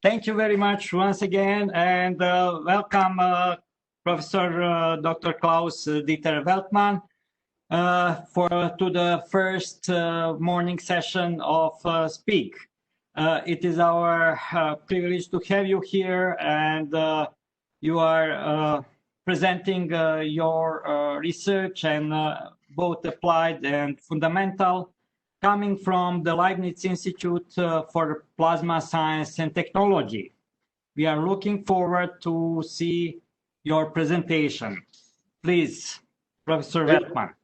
Thank you very much once again, and welcome, Professor Dr. Klaus Dieter Weltmann, to the first morning session of Spig. It is our privilege to have you here, and you are presenting your research and both applied and fundamental, coming from the Leibniz Institute for Plasma Science and Technology. We are looking forward to see your presentation. Please, Professor Weltmann.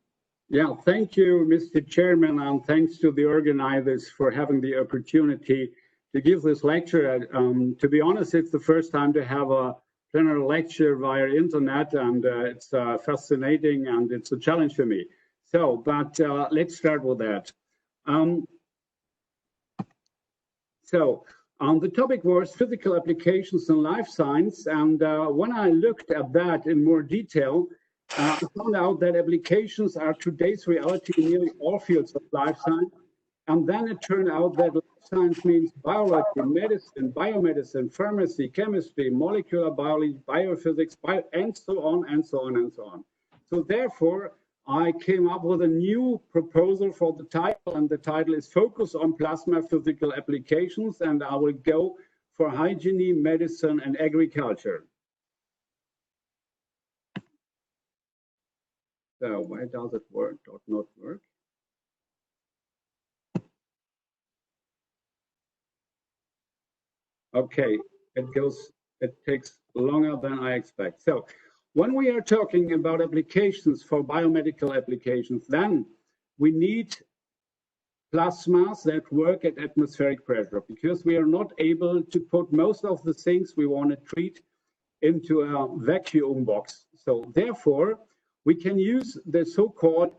Yeah, thank you, Mr. Chairman, and thanks to the organizers for having the opportunity to give this lecture. To be honest, it's the first time to have a plenary lecture via internet, and it's fascinating and it's a challenge for me. So, but let's start with that. The topic was physical applications in life science, and when I looked at that in more detail, I found out that applications are today's reality in nearly all fields of life science. And then it turned out that life science means biology, medicine, biomedicine, pharmacy, chemistry, molecular biology, biophysics, and so on and so on and so on. So therefore, I came up with a new proposal for the title, and the title is Focus on Plasma Physical Applications, and I will go for hygiene, medicine, and agriculture. So why does it work or not work? Okay, it takes longer than I expect. So when we are talking about applications for biomedical applications, then we need plasmas that work at atmospheric pressure, because we are not able to put most of the things we want to treat into a vacuum box. So therefore, we can use the so-called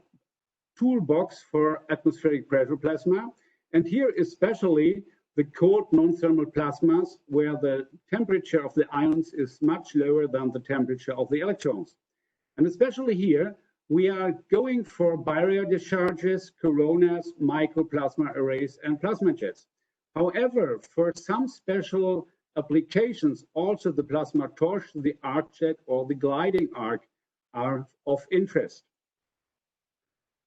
toolbox for atmospheric pressure plasma. And here especially the cold non-thermal plasmas, where the temperature of the ions is much lower than the temperature of the electrons. And especially here, we are going for barrier discharges, coronas, microplasma arrays, and plasma jets. However, for some special applications, also the plasma torch, the arc jet, or the gliding arc are of interest.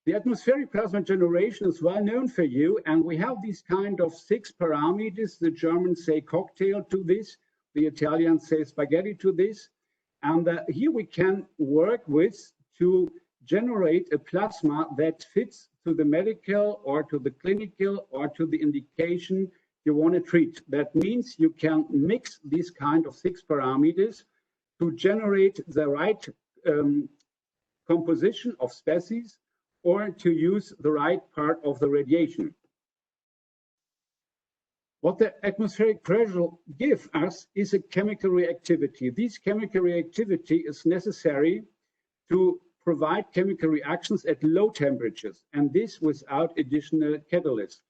The atmospheric plasma generation is well known for you, and we have these kind of 6 parameters. The Germans say cocktail to this, the Italians say spaghetti to this, and here we can work with to generate a plasma that fits to the medical or to the clinical or to the indication you want to treat. That means you can mix these kind of 6 parameters to generate the right composition of species, or to use the right part of the radiation. What the atmospheric pressure gives us is a chemical reactivity. This chemical reactivity is necessary to provide chemical reactions at low temperatures, and this without additional catalyst.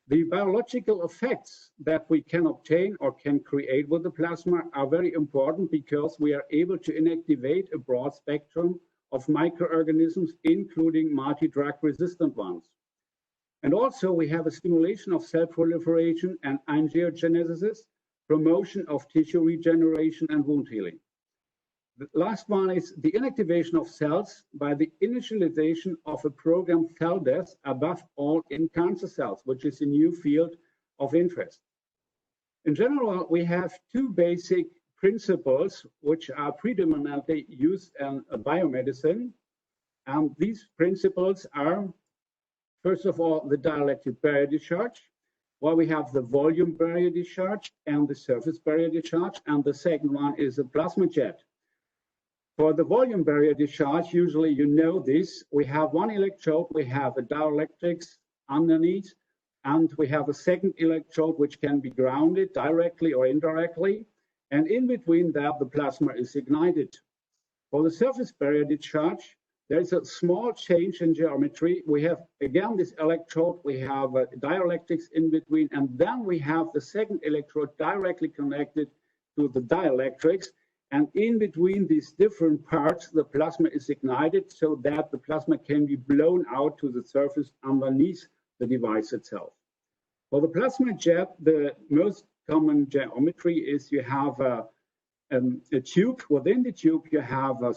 The biological effects that we can obtain or can create with the plasma are very important, because we are able to inactivate a broad spectrum of microorganisms, including multi-drug resistant ones. And also we have a stimulation of cell proliferation and angiogenesis, promotion of tissue regeneration and wound healing. The last one is the inactivation of cells by the initialization of a programmed cell death, above all in cancer cells, which is a new field of interest. In general, we have 2 basic principles which are predominantly used in biomedicine, and these principles are, first of all, the dielectric barrier discharge, where we have the volume barrier discharge and the surface barrier discharge, and the second one is a plasma jet. For the volume barrier discharge, usually you know this, we have one electrode, we have a dielectrics underneath, and we have a second electrode which can be grounded directly or indirectly. And in between that, the plasma is ignited. For the surface barrier discharge, there is a small change in geometry. We have, again, this electrode, we have dielectrics in between, and then we have the second electrode directly connected to the dielectrics. And in between these different parts, the plasma is ignited so that the plasma can be blown out to the surface underneath the device itself. For the plasma jet, the most common geometry is you have a tube. Within the tube, you have a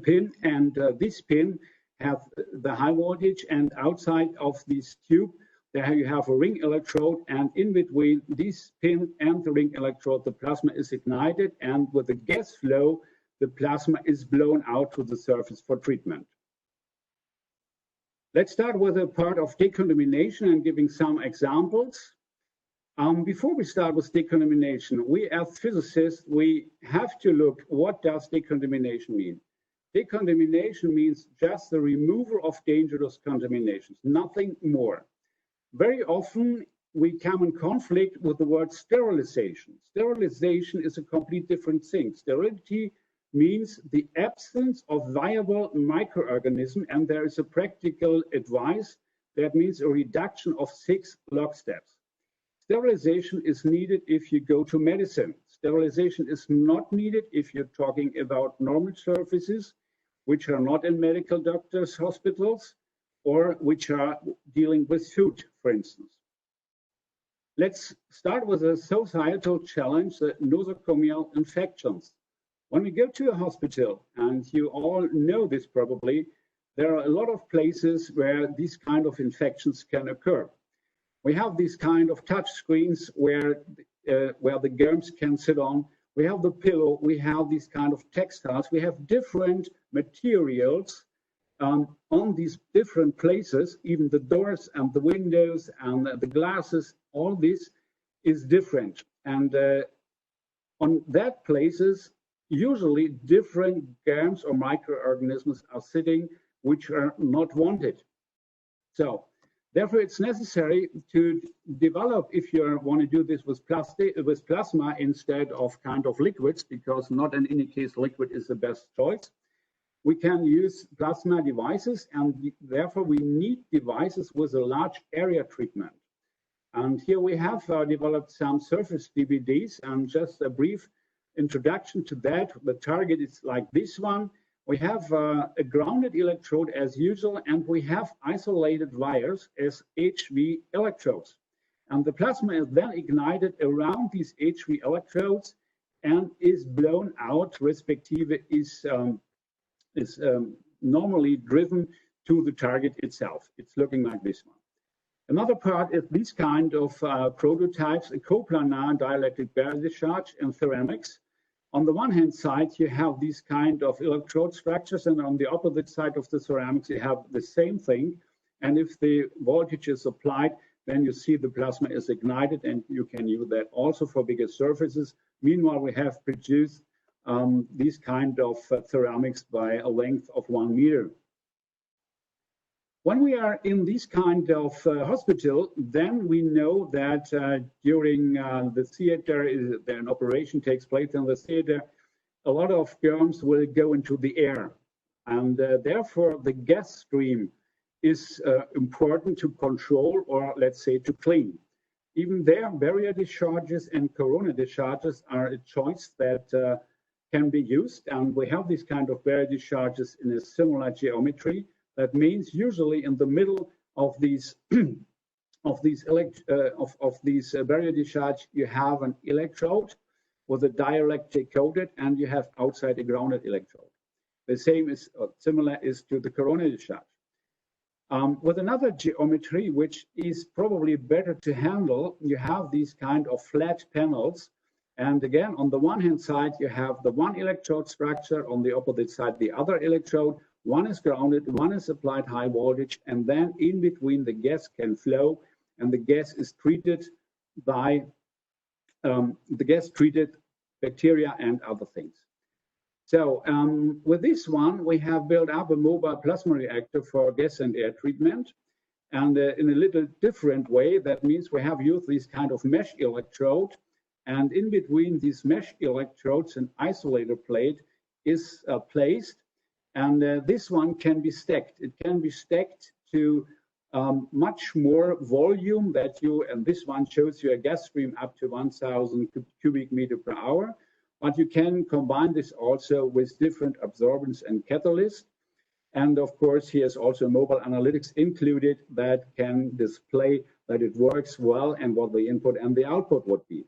pin, and this pin have the high voltage, and outside of this tube, there you have a ring electrode, and in between this pin and the ring electrode, the plasma is ignited, and with the gas flow, the plasma is blown out to the surface for treatment. Let's start with a part of decontamination and giving some examples. Before we start with decontamination, we as physicists, we have to look, what does decontamination mean? Decontamination means just the removal of dangerous contaminations, nothing more. Very often we come in conflict with the word sterilization. Sterilization is a complete different thing. Sterility means the absence of viable microorganism, and there is a practical advice that means a reduction of 6 log steps. Sterilization is needed if you go to medicine. Sterilization is not needed if you're talking about normal surfaces, which are not in medical doctors' hospitals, or which are dealing with food, for instance. Let's start with a societal challenge, the nosocomial infections. When we go to a hospital, and you all know this probably, there are a lot of places where these kind of infections can occur. We have these kind of touch screens where the germs can sit on. We have the pillow, we have these kind of textiles, we have different materials on these different places, even the doors and the windows and the glasses, all this is different. And on that places, usually different germs or microorganisms are sitting, which are not wanted. So therefore, it's necessary to develop, if you want to do this with plasma instead of kind of liquids, because not in any case liquid is the best choice. We can use plasma devices, and therefore we need devices with a large area treatment. And here we have developed some surface DVDs, and just a brief introduction to that. The target is like this one. We have a grounded electrode as usual, and we have isolated wires as HV electrodes. And the plasma is then ignited around these HV electrodes and is blown out, respectively is normally driven to the target itself. It's looking like this one. Another part is this kind of prototypes, a coplanar dielectric barrier discharge in ceramics. On the one hand side, you have these kind of electrode structures, and on the opposite side of the ceramics, you have the same thing. And if the voltage is applied, then you see the plasma is ignited, and you can use that also for bigger surfaces. Meanwhile, we have produced these kind of ceramics by a length of 1 meter. When we are in this kind of hospital, then we know that during the theater, an operation takes place in the theater, a lot of germs will go into the air. And therefore, the gas stream is important to control, or let's say to clean. Even there, barrier discharges and corona discharges are a choice that can be used. And we have these kind of barrier discharges in a similar geometry. That means usually in the middle of these barrier discharge, you have an electrode with a dielectric coated, and you have outside a grounded electrode. The same is similar is to the corona discharge. With another geometry, which is probably better to handle, you have these kind of flat panels. And again, on the one hand side, you have the one electrode structure, on the opposite side, the other electrode. One is grounded, one is applied high voltage, and then in between the gas can flow, and the gas is treated by bacteria and other things. So with this one, we have built up a mobile plasma reactor for gas and air treatment, and in a little different way. That means we have used this kind of mesh electrode, and in between these mesh electrodes, an isolator plate is placed. And this one can be stacked. It can be stacked to much more volume that you, and this one shows you a gas stream up to 1,000 cubic meter per hour. But you can combine this also with different absorbents and catalysts. And of course, here's also mobile analytics included that can display that it works well and what the input and the output would be.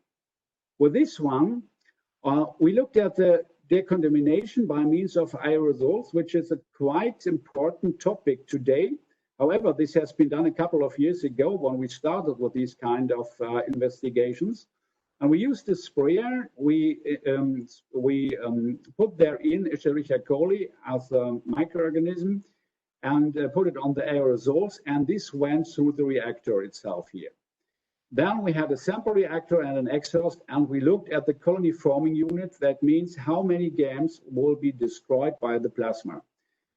With this one, we looked at the decontamination by means of aerosols, which is a quite important topic today. However, this has been done a couple of years ago when we started with these kind of investigations. And we used a sprayer. We put therein Escherichia coli as a microorganism and put it on the aerosols, and this went through the reactor itself here. Then we had a sample reactor and an exhaust, and we looked at the colony forming unit. That means how many GAMs will be destroyed by the plasma.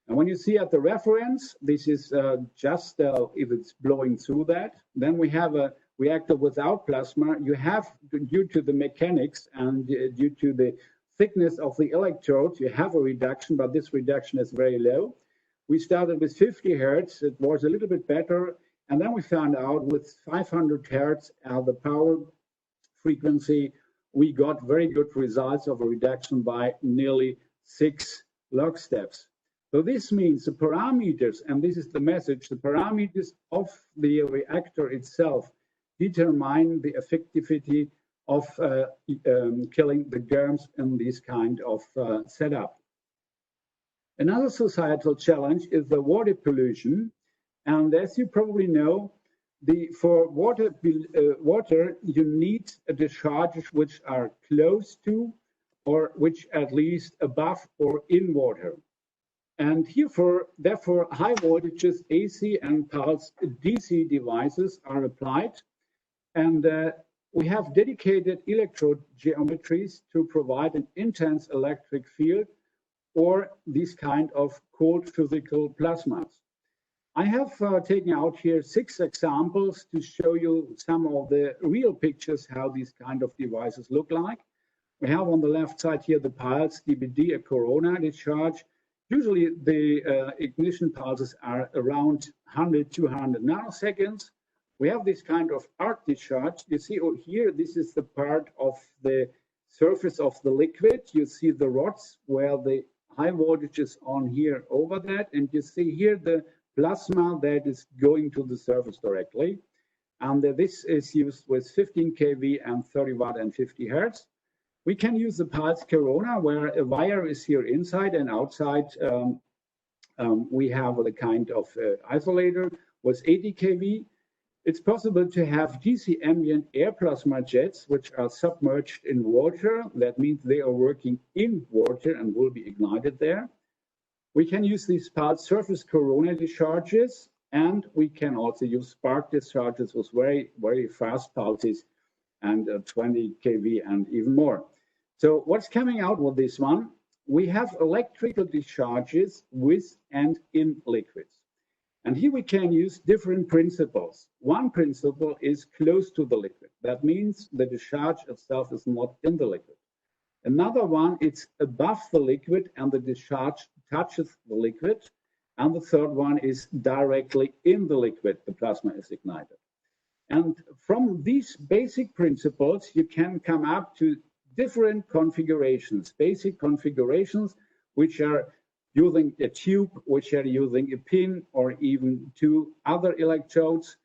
And when you see at the reference, this is just if it's blowing through that. Then we have a reactor without plasma. You have, due to the mechanics and due to the thickness of the electrode, you have a reduction, but this reduction is very low. We started with 50 hertz. It was a little bit better. And then we found out with 500 hertz, the power frequency, we got very good results of a reduction by nearly 6 log steps. So this means the parameters, and this is the message, the parameters of the reactor itself determine the effectivity of killing the germs in this kind of setup. Another societal challenge is the water pollution. And as you probably know, for water, you need discharges which are close to or which at least above or in water. And therefore, high voltages AC and pulse DC devices are applied. And we have dedicated electrode geometries to provide an intense electric field or these kind of cold physical plasmas. I have taken out here 6 examples to show you some of the real pictures how these kind of devices look like. We have on the left side here the pulse DBD, a corona discharge. Usually the ignition pulses are around 100, 200 nanoseconds. We have this kind of arc discharge. You see here, this is the part of the surface of the liquid. You see the rods where the high voltage is on here over that. And you see here the plasma that is going to the surface directly. And this is used with 15 kV and 30 watt and 50 hertz. We can use the pulse corona where a wire is here inside and outside. We have the kind of isolator with 80 kV. It's possible to have DC ambient air plasma jets, which are submerged in water. That means they are working in water and will be ignited there. We can use these pulse surface corona discharges, and we can also use spark discharges with very, very fast pulses and 20 kV and even more. So what's coming out with this one? We have electrical discharges with and in liquids. And here we can use different principles. One principle is close to the liquid. That means the discharge itself is not in the liquid. Another one, it's above the liquid and the discharge touches the liquid. And the third one is directly in the liquid, the plasma is ignited. And from these basic principles, you can come up to different configurations, basic configurations, which are using a tube, which are using a pin, or even 2 other electrodes.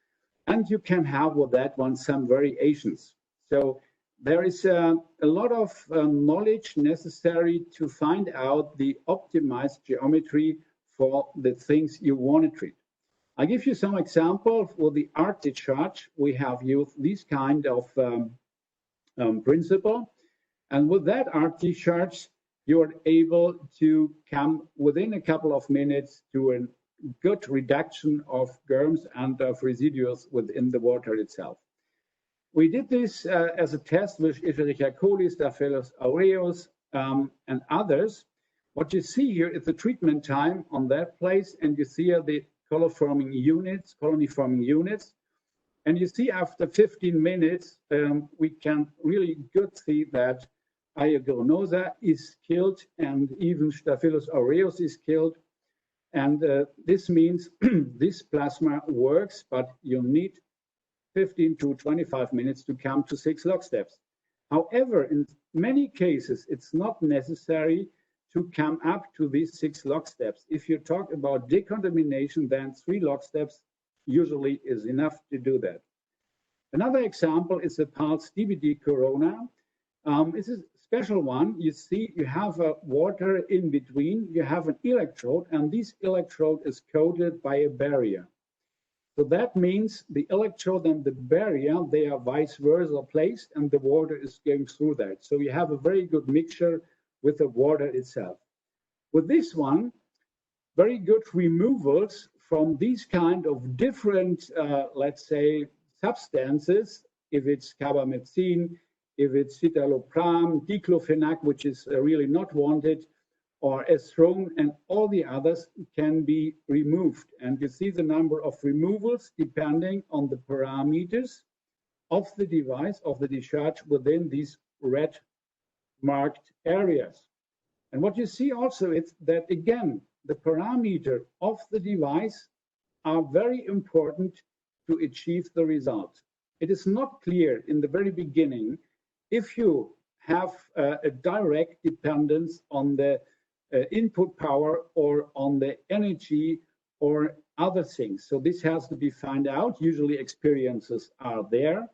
And you can have with that one some variations. So there is a lot of knowledge necessary to find out the optimized geometry for the things you want to treat. I'll give you some examples. For the arc discharge, we have used this kind of principle. And with that arc discharge, you're able to come within a couple of minutes to a good reduction of germs and of residuals within the water itself. We did this as a test with Escherichia coli, Staphylococcus aureus, and others. What you see here is the treatment time on that place, and you see here the colony forming units. And you see after 15 minutes, we can really good see that Aeuginosa is killed, and even Staphylococcus aureus is killed. And this means this plasma works, but you need 15 to 25 minutes to come to 6 log steps. However, in many cases, it's not necessary to come up to these 6 log steps. If you talk about decontamination, then 3 log steps usually is enough to do that. Another example is the pulse DVD corona. It's a special one. You see, you have a water in between, you have an electrode, and this electrode is coated by a barrier. So that means the electrode and the barrier, they are vice versa placed, and the water is going through that. So you have a very good mixture with the water itself. With this one, very good removals from these kind of different, let's say, substances, if it's carbamazine, if it's citalopram, diclofenac, which is really not wanted, or estrone, and all the others can be removed. And you see the number of removals depending on the parameters of the device, of the discharge within these red marked areas. And what you see also is that, again, the parameter of the device are very important to achieve the result. It is not clear in the very beginning if you have a direct dependence on the input power or on the energy or other things. So this has to be found out. Usually experiences are there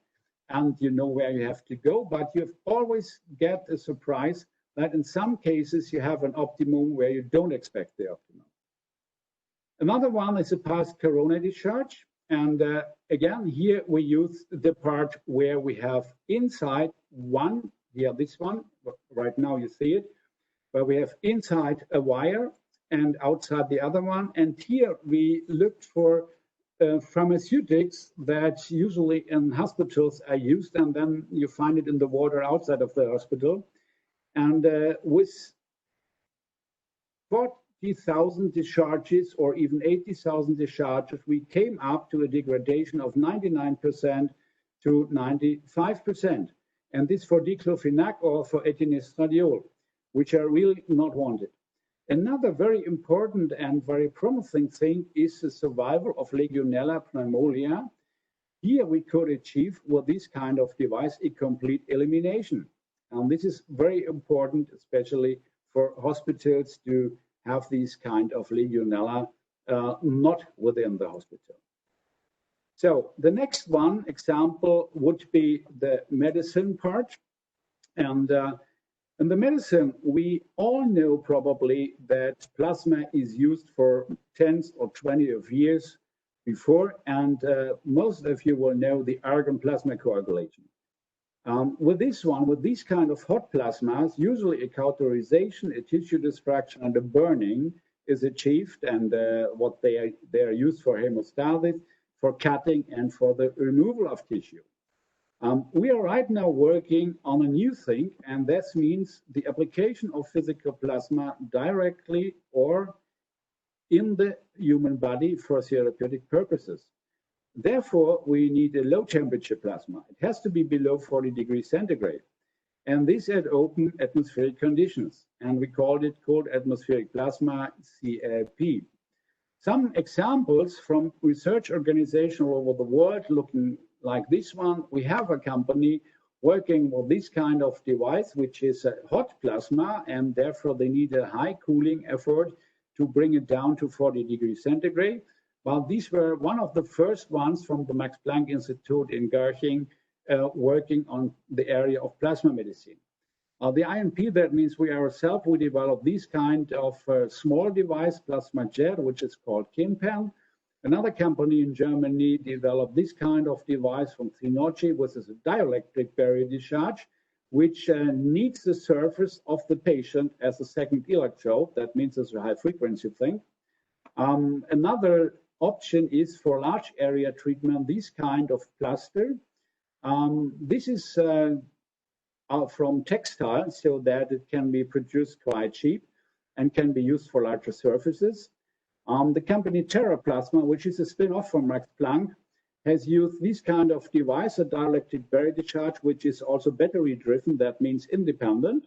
and you know where you have to go, but you always get a surprise that in some cases you have an optimum where you don't expect the optimum. Another one is a pulse corona discharge. And again, here we use the part where we have inside one, this one, right now you see it, where we have inside a wire and outside the other one. And here we looked for pharmaceutics that usually in hospitals are used, and then you find it in the water outside of the hospital. And with 40,000 discharges or even 80,000 discharges, we came up to a degradation of 99% to 95%. And this for diclofenac or for etinestradiol, which are really not wanted. Another very important and very promising thing is the survival of Legionella pneumonia. Here we could achieve with this kind of device a complete elimination. And this is very important, especially for hospitals to have these kind of Legionella not within the hospital. So the next one example would be the medicine part. And in the medicine, we all know probably that plasma is used for tens or 20 of years before, and most of you will know the argon plasma coagulation. With this one, with these kind of hot plasmas, usually a cauterization, a tissue destruction, and a burning is achieved, and what they are used for hemostasis, for cutting, and for the removal of tissue. We are right now working on a new thing, and that means the application of physical plasma directly or in the human body for therapeutic purposes. Therefore, we need a low temperature plasma. It has to be below 40 degrees centigrade. And this at open atmospheric conditions. And we called it cold atmospheric plasma, CAP. Some examples from research organizations all over the world looking like this one. We have a company working with this kind of device, which is a hot plasma, and therefore they need a high cooling effort to bring it down to 40 degrees centigrade. Well, these were one of the first ones from the Max Planck Institute in Garching working on the area of plasma medicine. The INP, that means we ourselves, we developed this kind of small device, plasma jet, which is called Kimpan. Another company in Germany developed this kind of device from Trinoci, which is a dielectric barrier discharge, which needs the surface of the patient as a second electrode. That means it's a high frequency thing. Another option is for large area treatment, this kind of plaster. This is from textile, so that it can be produced quite cheap and can be used for larger surfaces. The company TerraPlasma, which is a spin-off from Max Planck, has used this kind of device, a dielectric barrier discharge, which is also battery-driven, that means independent.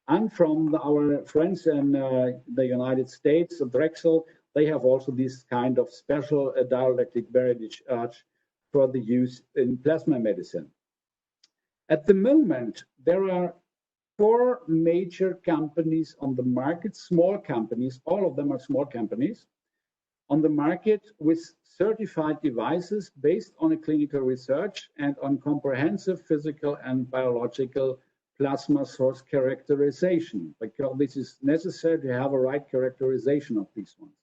And from our friends in the United States, Drexel, they have also this kind of special dielectric barrier discharge for the use in plasma medicine. At the moment, there are 4 major companies on the market, small companies, all of them are small companies. on the market with certified devices based on a clinical research and on comprehensive physical and biological plasma source characterization, because this is necessary to have a right characterization of these ones.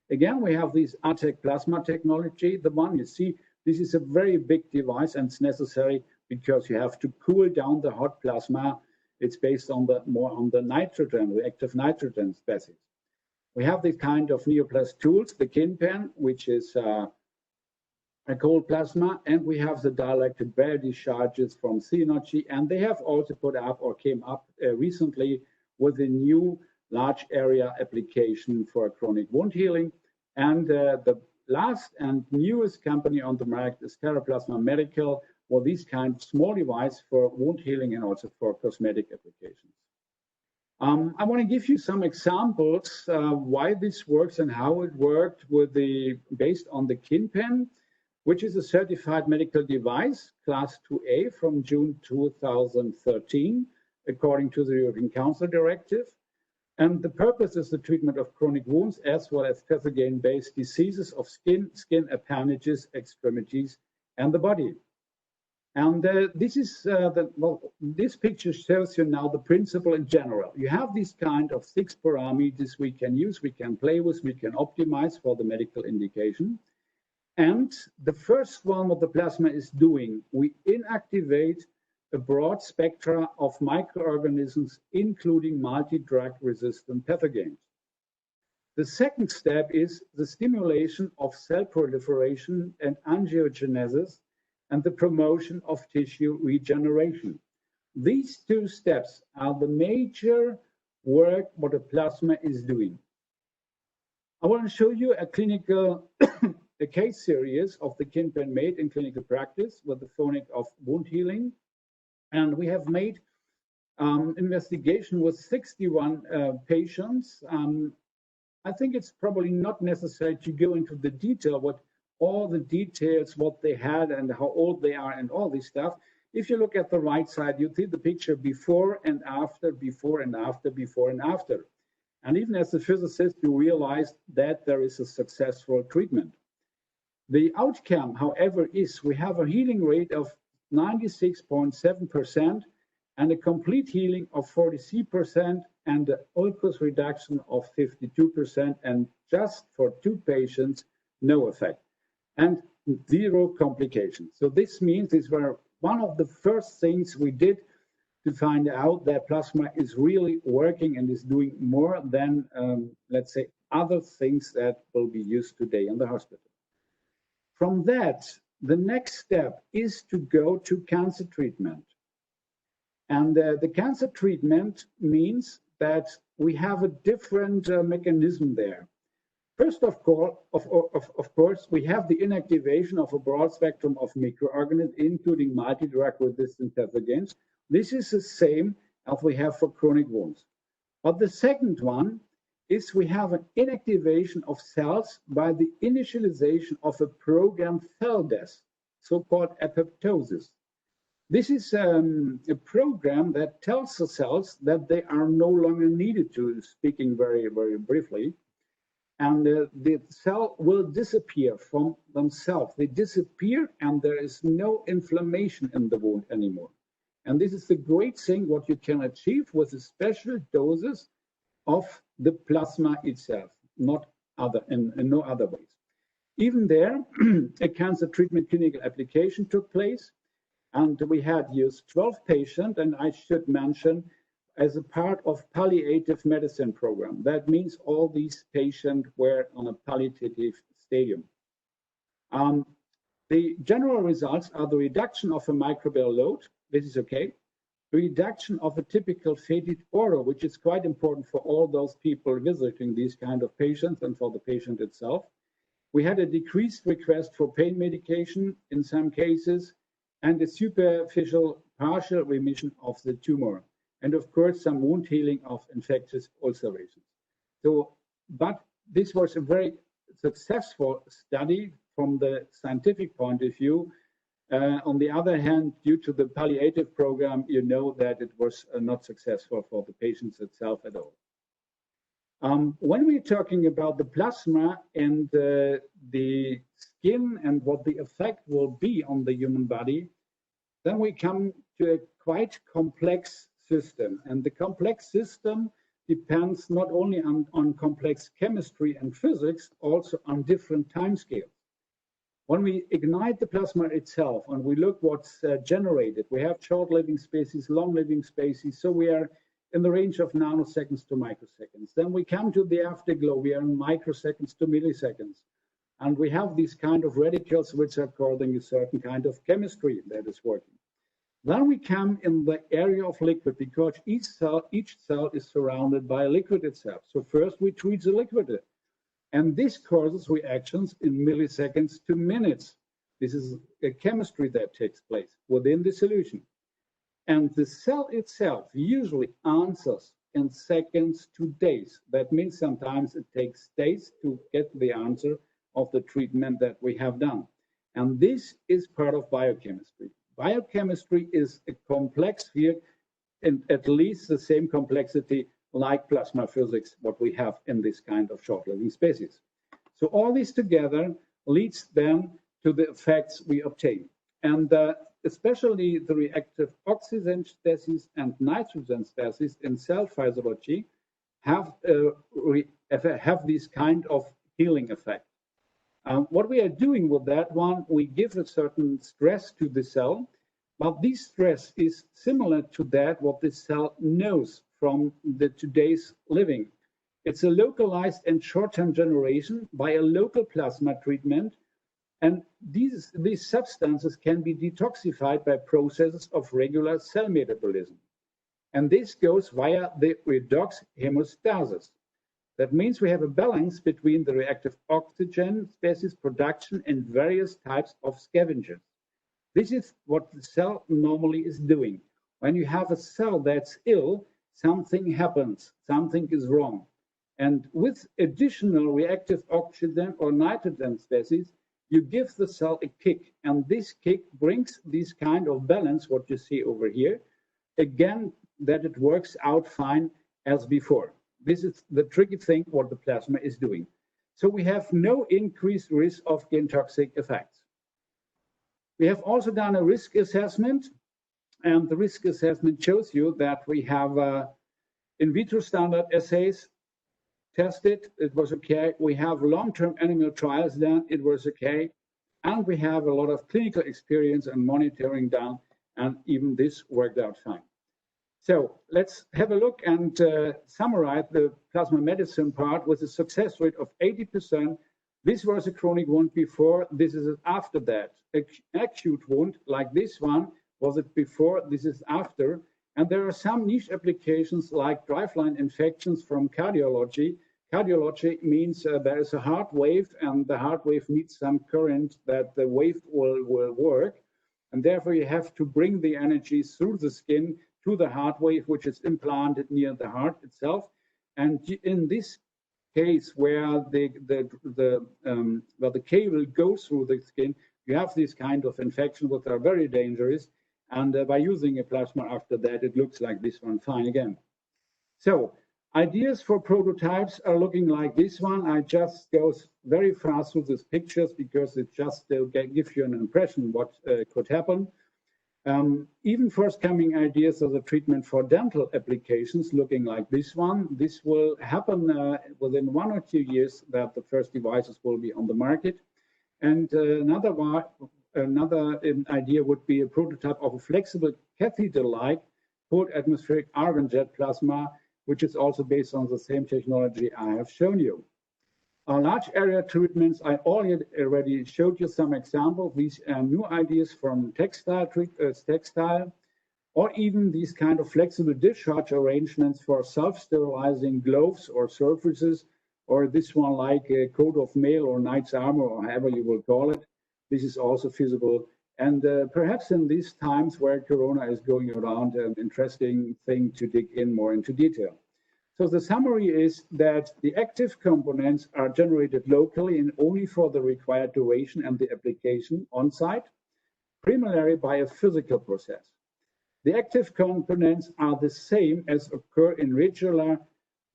Again, we have this ATEC plasma technology. The one you see, this is a very big device, and it's necessary because you have to cool down the hot plasma. It's based on more on the nitrogen, reactive nitrogen species. We have this kind of neoplast tools, the KinPen, which is a cold plasma, and we have the dielectric barrier discharges from Synology, and they have also put up or came up recently with a new large area application for chronic wound healing. And the last and newest company on the market is TerraPlasma Medical, or this kind of small device for wound healing and also for cosmetic applications. I want to give you some examples why this works and how it worked based on the KinPen, which is a certified medical device, class 2A from June 2013, according to the European Council directive. And the purpose is the treatment of chronic wounds as well as pathogen-based diseases of skin, skin appendages, extremities, and the body. And this picture shows you now the principle in general. You have these kind of 6 parameters we can use, we can play with, we can optimize for the medical indication. And the first one, what the plasma is doing, we inactivate a broad spectra of microorganisms, including multi-drug resistant pathogens. The second step is the stimulation of cell proliferation and angiogenesis and the promotion of tissue regeneration. These 2 steps are the major work what a plasma is doing. I want to show you a clinical a case series of the KinPen made in clinical practice with the phonic of wound healing. And we have made investigation with 61 patients. I think it's probably not necessary to go into the detail, all the details, what they had and how old they are and all this stuff. If you look at the right side, you see the picture before and after, before and after, before and after. And even as a physicist, you realize that there is a successful treatment. The outcome, however, is we have a healing rate of 96.7% and a complete healing of 43% and the ulcus reduction of 52%, and just for 2 patients, no effect and 0 complications. So this means these were one of the first things we did to find out that plasma is really working and is doing more than, let's say, other things that will be used today in the hospital. From that, the next step is to go to cancer treatment. And the cancer treatment means that we have a different mechanism there. First of course, we have the inactivation of a broad spectrum of microorganisms, including multi-drug resistant pathogens. This is the same as we have for chronic wounds. But the second one is we have an inactivation of cells by the initialization of a programmed cell death, so-called apoptosis. This is a program that tells the cells that they are no longer needed to, speaking very, very briefly. And the cell will disappear from themselves. They disappear and there is no inflammation in the wound anymore. And this is the great thing what you can achieve with the special doses of the plasma itself, not in no other ways. Even there, a cancer treatment clinical application took place, and we had used 12 patients, and I should mention, as a part of palliative medicine program. That means all these patients were on a palliative stadium. The general results are the reduction of a microbial load. This is okay. Reduction of a typical fetid odor, which is quite important for all those people visiting these kind of patients and for the patient itself. We had a decreased request for pain medication in some cases, and a superficial partial remission of the tumor. And of course, some wound healing of infectious ulcerations. So, but this was a very successful study from the scientific point of view. On the other hand, due to the palliative program, you know that it was not successful for the patients itself at all. When we're talking about the plasma and the skin and what the effect will be on the human body, then we come to a quite complex system. And the complex system depends not only on complex chemistry and physics, also on different timescales. When we ignite the plasma itself and we look what's generated, we have short living species, long living species, so we are in the range of nanoseconds to microseconds. Then we come to the afterglow, we are in microseconds to milliseconds. And we have these kind of radicals which are causing a certain kind of chemistry that is working. Then we come in the area of liquid because each cell is surrounded by a liquid itself. So first we treat the liquid. And this causes reactions in milliseconds to minutes. This is a chemistry that takes place within the solution. And the cell itself usually answers in seconds to days. That means sometimes it takes days to get the answer of the treatment that we have done. And this is part of biochemistry. Biochemistry is a complex field, and at least the same complexity like plasma physics, what we have in this kind of short-living species. So all this together leads then to the effects we obtain. And especially the reactive oxygen species and nitrogen species in cell physiology have this kind of healing effect. What we are doing with that one, we give a certain stress to the cell, but this stress is similar to that what the cell knows from the today's living. It's a localized and short-term generation by a local plasma treatment, and these substances can be detoxified by processes of regular cell metabolism. And this goes via the redox hemostasis. That means we have a balance between the reactive oxygen species production and various types of scavengers. This is what the cell normally is doing. When you have a cell that's ill, something happens, something is wrong. And with additional reactive oxygen or nitrogen species, you give the cell a kick. And this kick brings this kind of balance, what you see over here, again, that it works out fine as before. This is the tricky thing what the plasma is doing. So we have no increased risk of gain toxic effects. We have also done a risk assessment, and the risk assessment shows you that we have in vitro standard assays tested, it was okay. We have long-term animal trials done, it was okay. And we have a lot of clinical experience and monitoring done, and even this worked out fine. So let's have a look and summarize the plasma medicine part with a success rate of 80%. This was a chronic wound before, this is after that. Acute wound like this one, was it before, this is after. And there are some niche applications like driveline infections from cardiology. Cardiology means there is a heart wave, and the heart wave needs some current that the wave will work. And therefore you have to bring the energy through the skin to the heart wave, which is implanted near the heart itself. And in this case where the cable goes through the skin, you have this kind of infection which are very dangerous. And by using a plasma after that, it looks like this one fine again. So ideas for prototypes are looking like this one. I just go very fast through these pictures because it just gives you an impression what could happen. Even forthcoming ideas of the treatment for dental applications looking like this one. This will happen within 1 or 2 years that the first devices will be on the market. And another idea would be a prototype of a flexible catheter-like cold atmospheric argon jet plasma, which is also based on the same technology I have shown you. Large area treatments, I already showed you some examples. These are new ideas from textile, or even these kind of flexible discharge arrangements for self-sterilizing gloves or surfaces, or this one like a coat of mail or knight's armor, or however you will call it. This is also feasible. And perhaps in these times where Corona is going around, an interesting thing to dig in more into detail. So the summary is that the active components are generated locally and only for the required duration and the application on site, primarily by a physical process. The active components are the same as occur in regular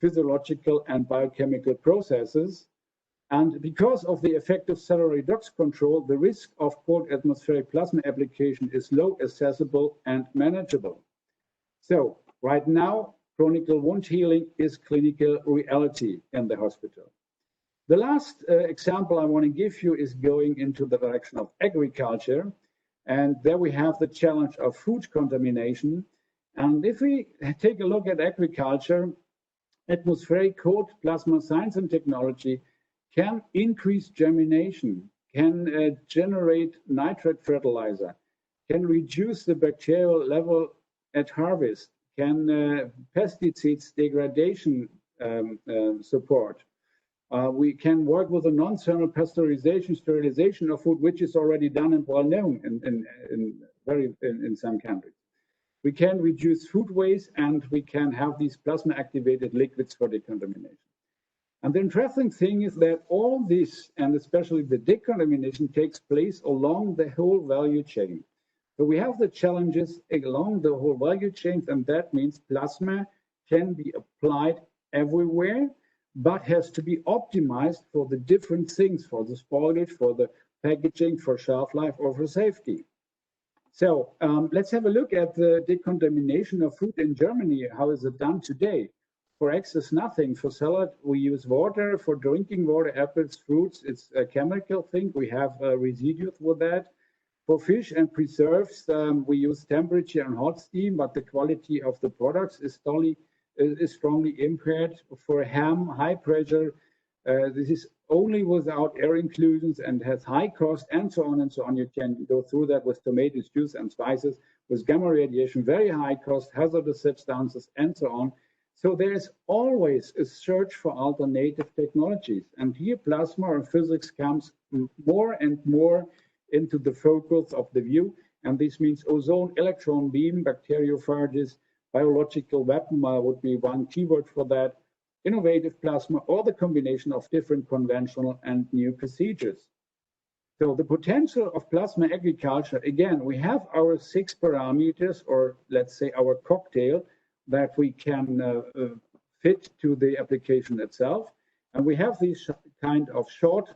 physiological and biochemical processes. And because of the effective cellular redox control, the risk of cold atmospheric plasma application is low, accessible, and manageable. So right now, chronic wound healing is clinical reality in the hospital. The last example I want to give you is going into the direction of agriculture. And there we have the challenge of food contamination. And if we take a look at agriculture, atmospheric cold plasma science and technology can increase germination, can generate nitrate fertilizer, can reduce the bacterial level at harvest, can pesticides degradation support. We can work with a non-thermal pasteurization, sterilization of food, which is already done and well known in some countries. We can reduce food waste, and we can have these plasma-activated liquids for decontamination. And the interesting thing is that all this, and especially the decontamination, takes place along the whole value chain. So we have the challenges along the whole value chain, and that means plasma can be applied everywhere, but has to be optimized for the different things, for the spoilage, for the packaging, for shelf life, or for safety. So let's have a look at the decontamination of food in Germany. How is it done today? For eggs, it's nothing. For salad, we use water. For drinking water, apples, fruits, it's a chemical thing. We have residues with that. For fish and preserves, we use temperature and hot steam, but the quality of the products is strongly impaired. For ham, high pressure, this is only without air inclusions and has high cost, and so on and so on. You can go through that with tomatoes, juice, and spices, with gamma radiation, very high cost, hazardous substances, and so on. So there is always a search for alternative technologies. And here plasma or physics comes more and more into the focus of the view. And this means ozone, electron beam, bacteriophages, biological weapon would be one keyword for that, innovative plasma, or the combination of different conventional and new procedures. So the potential of plasma agriculture, again, we have our 6 parameters, or let's say our cocktail, that we can fit to the application itself. And we have these kind of short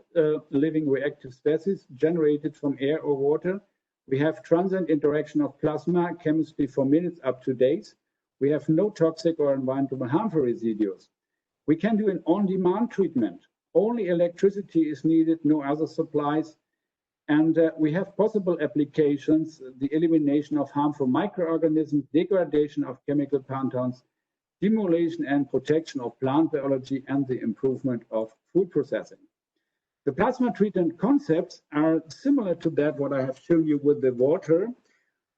living reactive species generated from air or water. We have transient interaction of plasma chemistry for minutes up to days. We have no toxic or environmental harmful residues. We can do an on-demand treatment. Only electricity is needed, no other supplies. And we have possible applications, the elimination of harmful microorganisms, degradation of chemical compounds, stimulation and protection of plant biology, and the improvement of food processing. The plasma treatment concepts are similar to that what I have shown you with the water.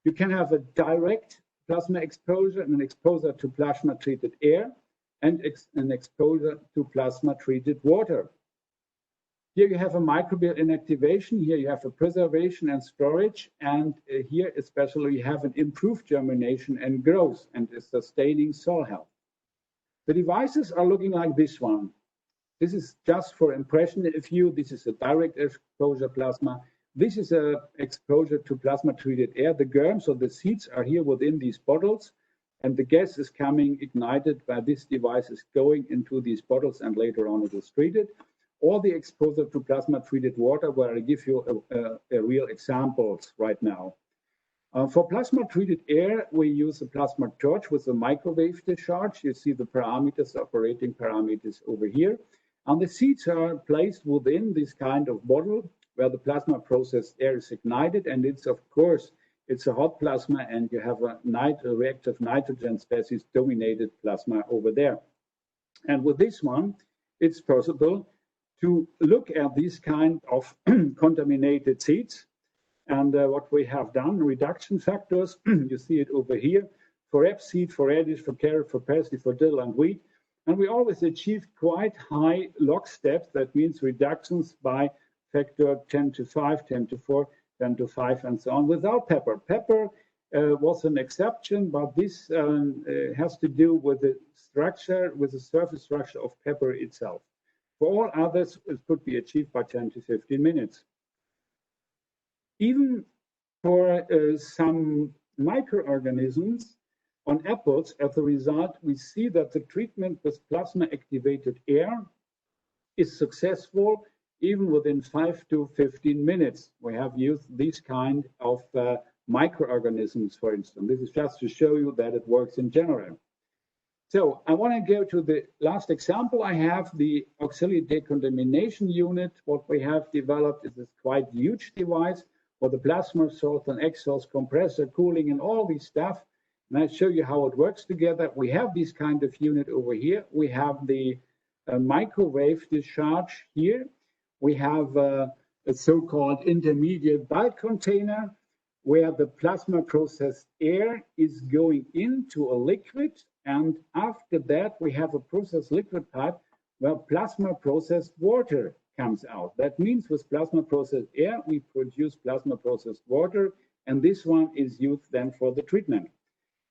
You can have a direct plasma exposure and an exposure to plasma-treated air, and an exposure to plasma-treated water. Here you have a microbial inactivation, here you have a preservation and storage, and here especially you have an improved germination and growth and a sustaining soil health. The devices are looking like this one. This is just for impression view. This is a direct exposure plasma. This is an exposure to plasma-treated air. The germs or the seeds are here within these bottles, and the gas is coming ignited by this device is going into these bottles, and later on it is treated. Or the exposure to plasma-treated water, where I give you a real examples right now. For plasma-treated air, we use a plasma torch with a microwave discharge. You see the parameters, operating parameters over here. And the seeds are placed within this kind of bottle where the plasma processed air is ignited, and it's, of course, it's a hot plasma, and you have a reactive nitrogen species dominated plasma over there. And with this one, it's possible to look at these kind of contaminated seeds. And what we have done, reduction factors, you see it over here, for rapeseed, for radish, for carrot, for parsley, for dill and wheat. And we always achieved quite high log steps. That means reductions by factor 10 to 5, 10 to 4, 10 to 5, and so on, without pepper. Pepper was an exception, but this has to do with the structure, with the surface structure of pepper itself. For all others, it could be achieved by 10 to 15 minutes. Even for some microorganisms, On apples, as a result, we see that the treatment with plasma-activated air is successful even within 5 to 15 minutes. We have used these kind of microorganisms, for instance. This is just to show you that it works in general. So I want to go to the last example. I have the auxiliary decontamination unit. What we have developed is this quite huge device for the plasma source and exhaust compressor, cooling, and all this stuff. And I show you how it works together. We have this kind of unit over here. We have the microwave discharge here. We have a so-called intermediate bulk container where the plasma processed air is going into a liquid. And after that, we have a processed liquid pipe where plasma processed water comes out. That means with plasma processed air, we produce plasma processed water, and this one is used then for the treatment.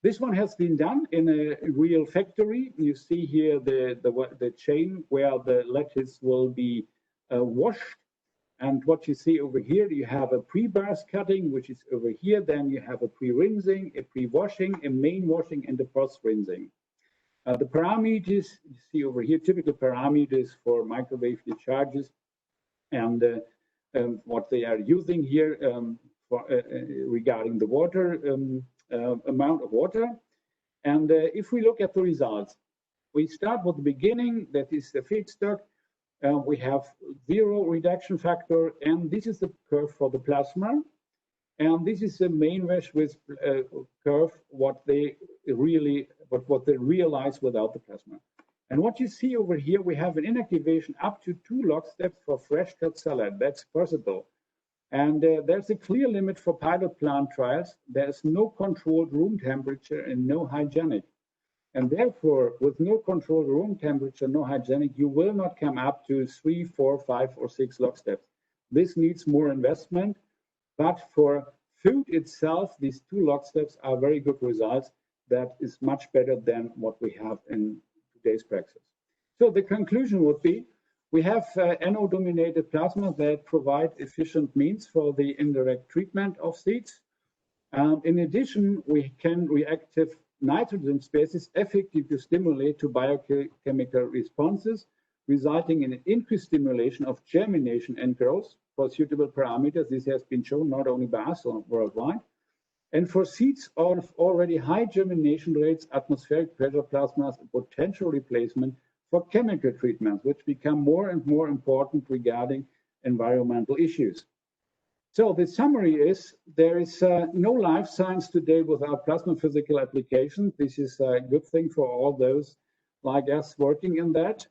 This one has been done in a real factory. You see here the chain where the lattice will be washed. And what you see over here, you have a pre-burst cutting, which is over here. Then you have a pre-rinsing, a pre-washing, a main washing, and a post-rinsing. The parameters you see over here, typical parameters for microwave discharges, and what they are using here regarding the water, amount of water. And if we look at the results, we start with the beginning, that is the feedstock. We have 0 reduction factor, and this is the curve for the plasma. And this is the main mesh with curve, what they realize without the plasma. And what you see over here, we have an inactivation up to 2 log steps for fresh cut salad. That's possible. And there's a clear limit for pilot plant trials. There's no controlled room temperature and no hygienic. And therefore, with no controlled room temperature, no hygienic, you will not come up to 3, 4, 5, or 6 log steps. This needs more investment, but for food itself, these 2 log steps are very good results. That is much better than what we have in today's practice. So the conclusion would be, we have NO-dominated plasma that provide efficient means for the indirect treatment of seeds. In addition, we can reactive nitrogen species effectively stimulate to biochemical responses, resulting in an increased stimulation of germination and growth for suitable parameters. This has been shown not only by us or worldwide. And for seeds of already high germination rates, atmospheric pressure plasma is a potential replacement for chemical treatments, which become more and more important regarding environmental issues. So the summary is, there is no life science today without plasma physical application. This is a good thing for all those like us working in that.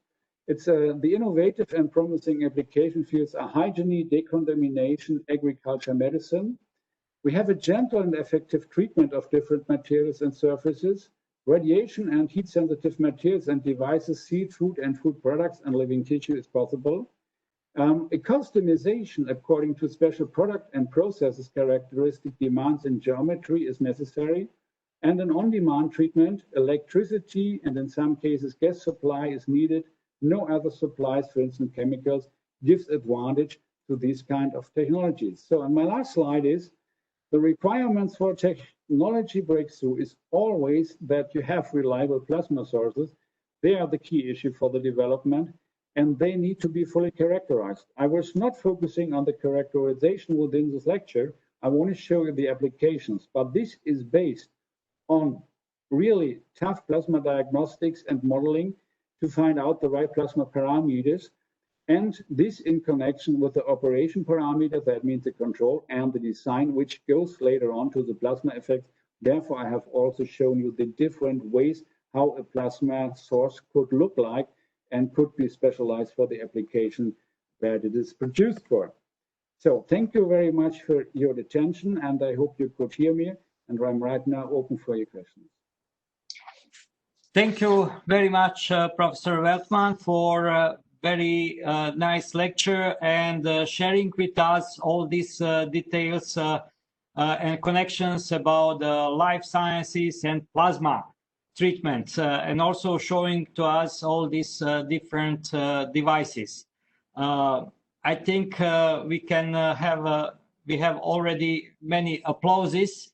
It's the innovative and promising application fields are hygiene, decontamination, agriculture, medicine. We have a gentle and effective treatment of different materials and surfaces. Radiation and heat-sensitive materials and devices, seed, food, and food products, and living tissue is possible. A customization according to special product and processes characteristic demands in geometry is necessary, and an on-demand treatment, electricity, and in some cases gas supply is needed. No other supplies, for instance chemicals, gives advantage to these kind of technologies. So, and my last slide is, the requirements for technology breakthrough is always that you have reliable plasma sources. They are the key issue for the development, and they need to be fully characterized. I was not focusing on the characterization within this lecture. I want to show you the applications, but this is based on really tough plasma diagnostics and modeling to find out the right plasma parameters, and this in connection with the operation parameter, that means the control, and the design, which goes later on to the plasma effect. Therefore, I have also shown you the different ways how a plasma source could look like and could be specialized for the application that it is produced for. So thank you very much for your attention, and I hope you could hear me, and I'm right now open for your questions. Thank you very much, Professor Weltmann, for a very nice lecture and sharing with us all these details and connections about life sciences and plasma treatment, and also showing to us all these different devices. I think we have already many applauses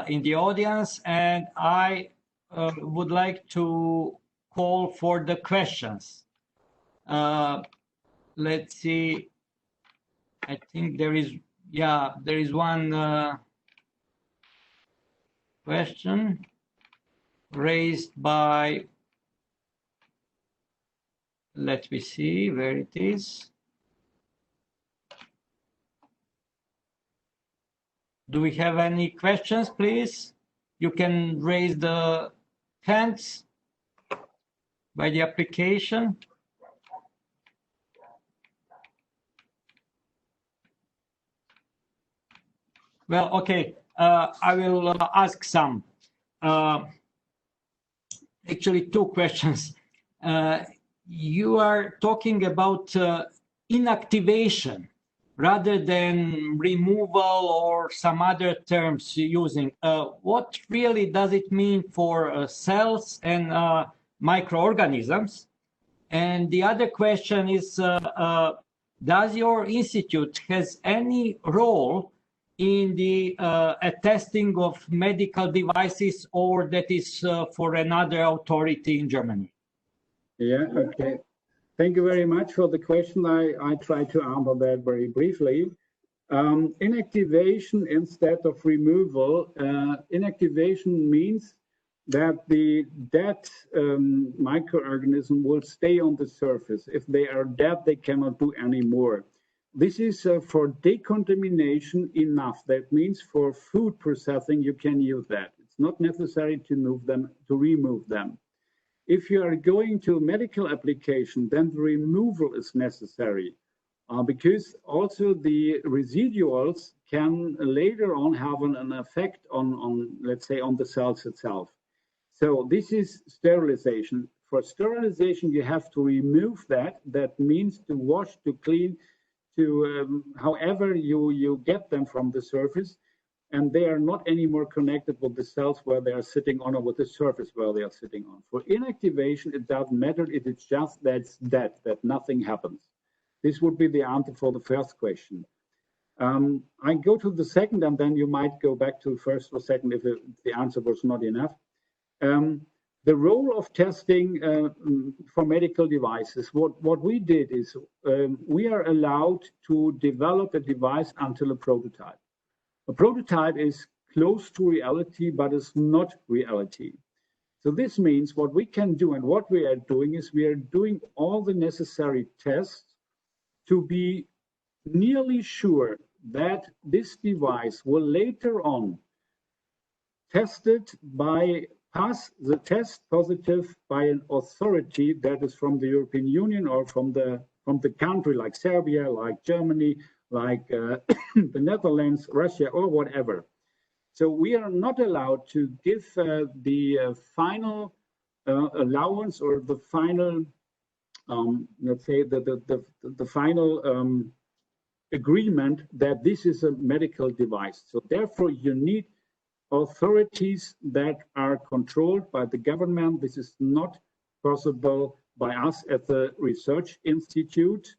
in the audience, and I would like to call for the questions. Let's see. I think there is one question raised by, let me see where it is. Do we have any questions, please? You can raise the hands by the application. Well, okay, I will ask some. Actually, two questions. You are talking about inactivation rather than removal or some other terms using. What really does it mean for cells and microorganisms? And the other question is, does your institute has any role in the testing of medical devices, or that is for another authority in Germany? Yeah, okay. Thank you very much for the question. I try to answer that very briefly. Inactivation instead of removal. Inactivation means that the dead microorganism will stay on the surface. If they are dead, they cannot do any more. This is for decontamination enough. That means for food processing, you can use that. It's not necessary to remove them. If you are going to medical application, then the removal is necessary because also the residuals can later on have an effect on, let's say, on the cells itself. So this is sterilization. For sterilization, you have to remove that. That means to wash, to clean, to however you get them from the surface, and they are not anymore connected with the cells where they are sitting on or with the surface where they are sitting on. For inactivation, it doesn't matter. It is just that's dead, that nothing happens. This would be the answer for the first question. I go to the second, and then you might go back to first or second if the answer was not enough. The role of testing for medical devices, what we did is we are allowed to develop a device until a prototype. A prototype is close to reality, but it's not reality. So this means what we can do and what we are doing is we are doing all the necessary tests to be nearly sure that this device will later on tested by pass the test positive by an authority that is from the European Union or from the country like Serbia, like Germany, like the Netherlands, Russia, or whatever. So we are not allowed to give the final allowance or the final, let's say, the final agreement that this is a medical device. So therefore, you need authorities that are controlled by the government. This is not possible by us at the research institute,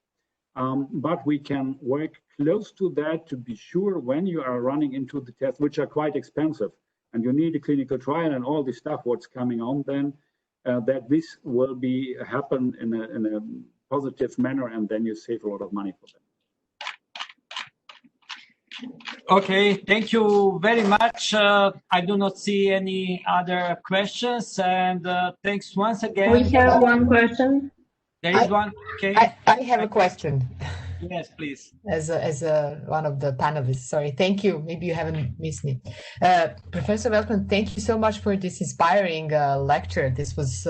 but we can work close to that to be sure when you are running into the tests, which are quite expensive, and you need a clinical trial and all this stuff, what's coming on then, that this will happen in a positive manner, and then you save a lot of money for them. Okay, thank you very much. I do not see any other questions, and thanks once again. We have one question. There is one. Okay. I have a question. Yes, please. As one of the panelists, sorry. Thank you. Maybe you haven't missed me. Professor Weltman, thank you so much for this inspiring lecture. This was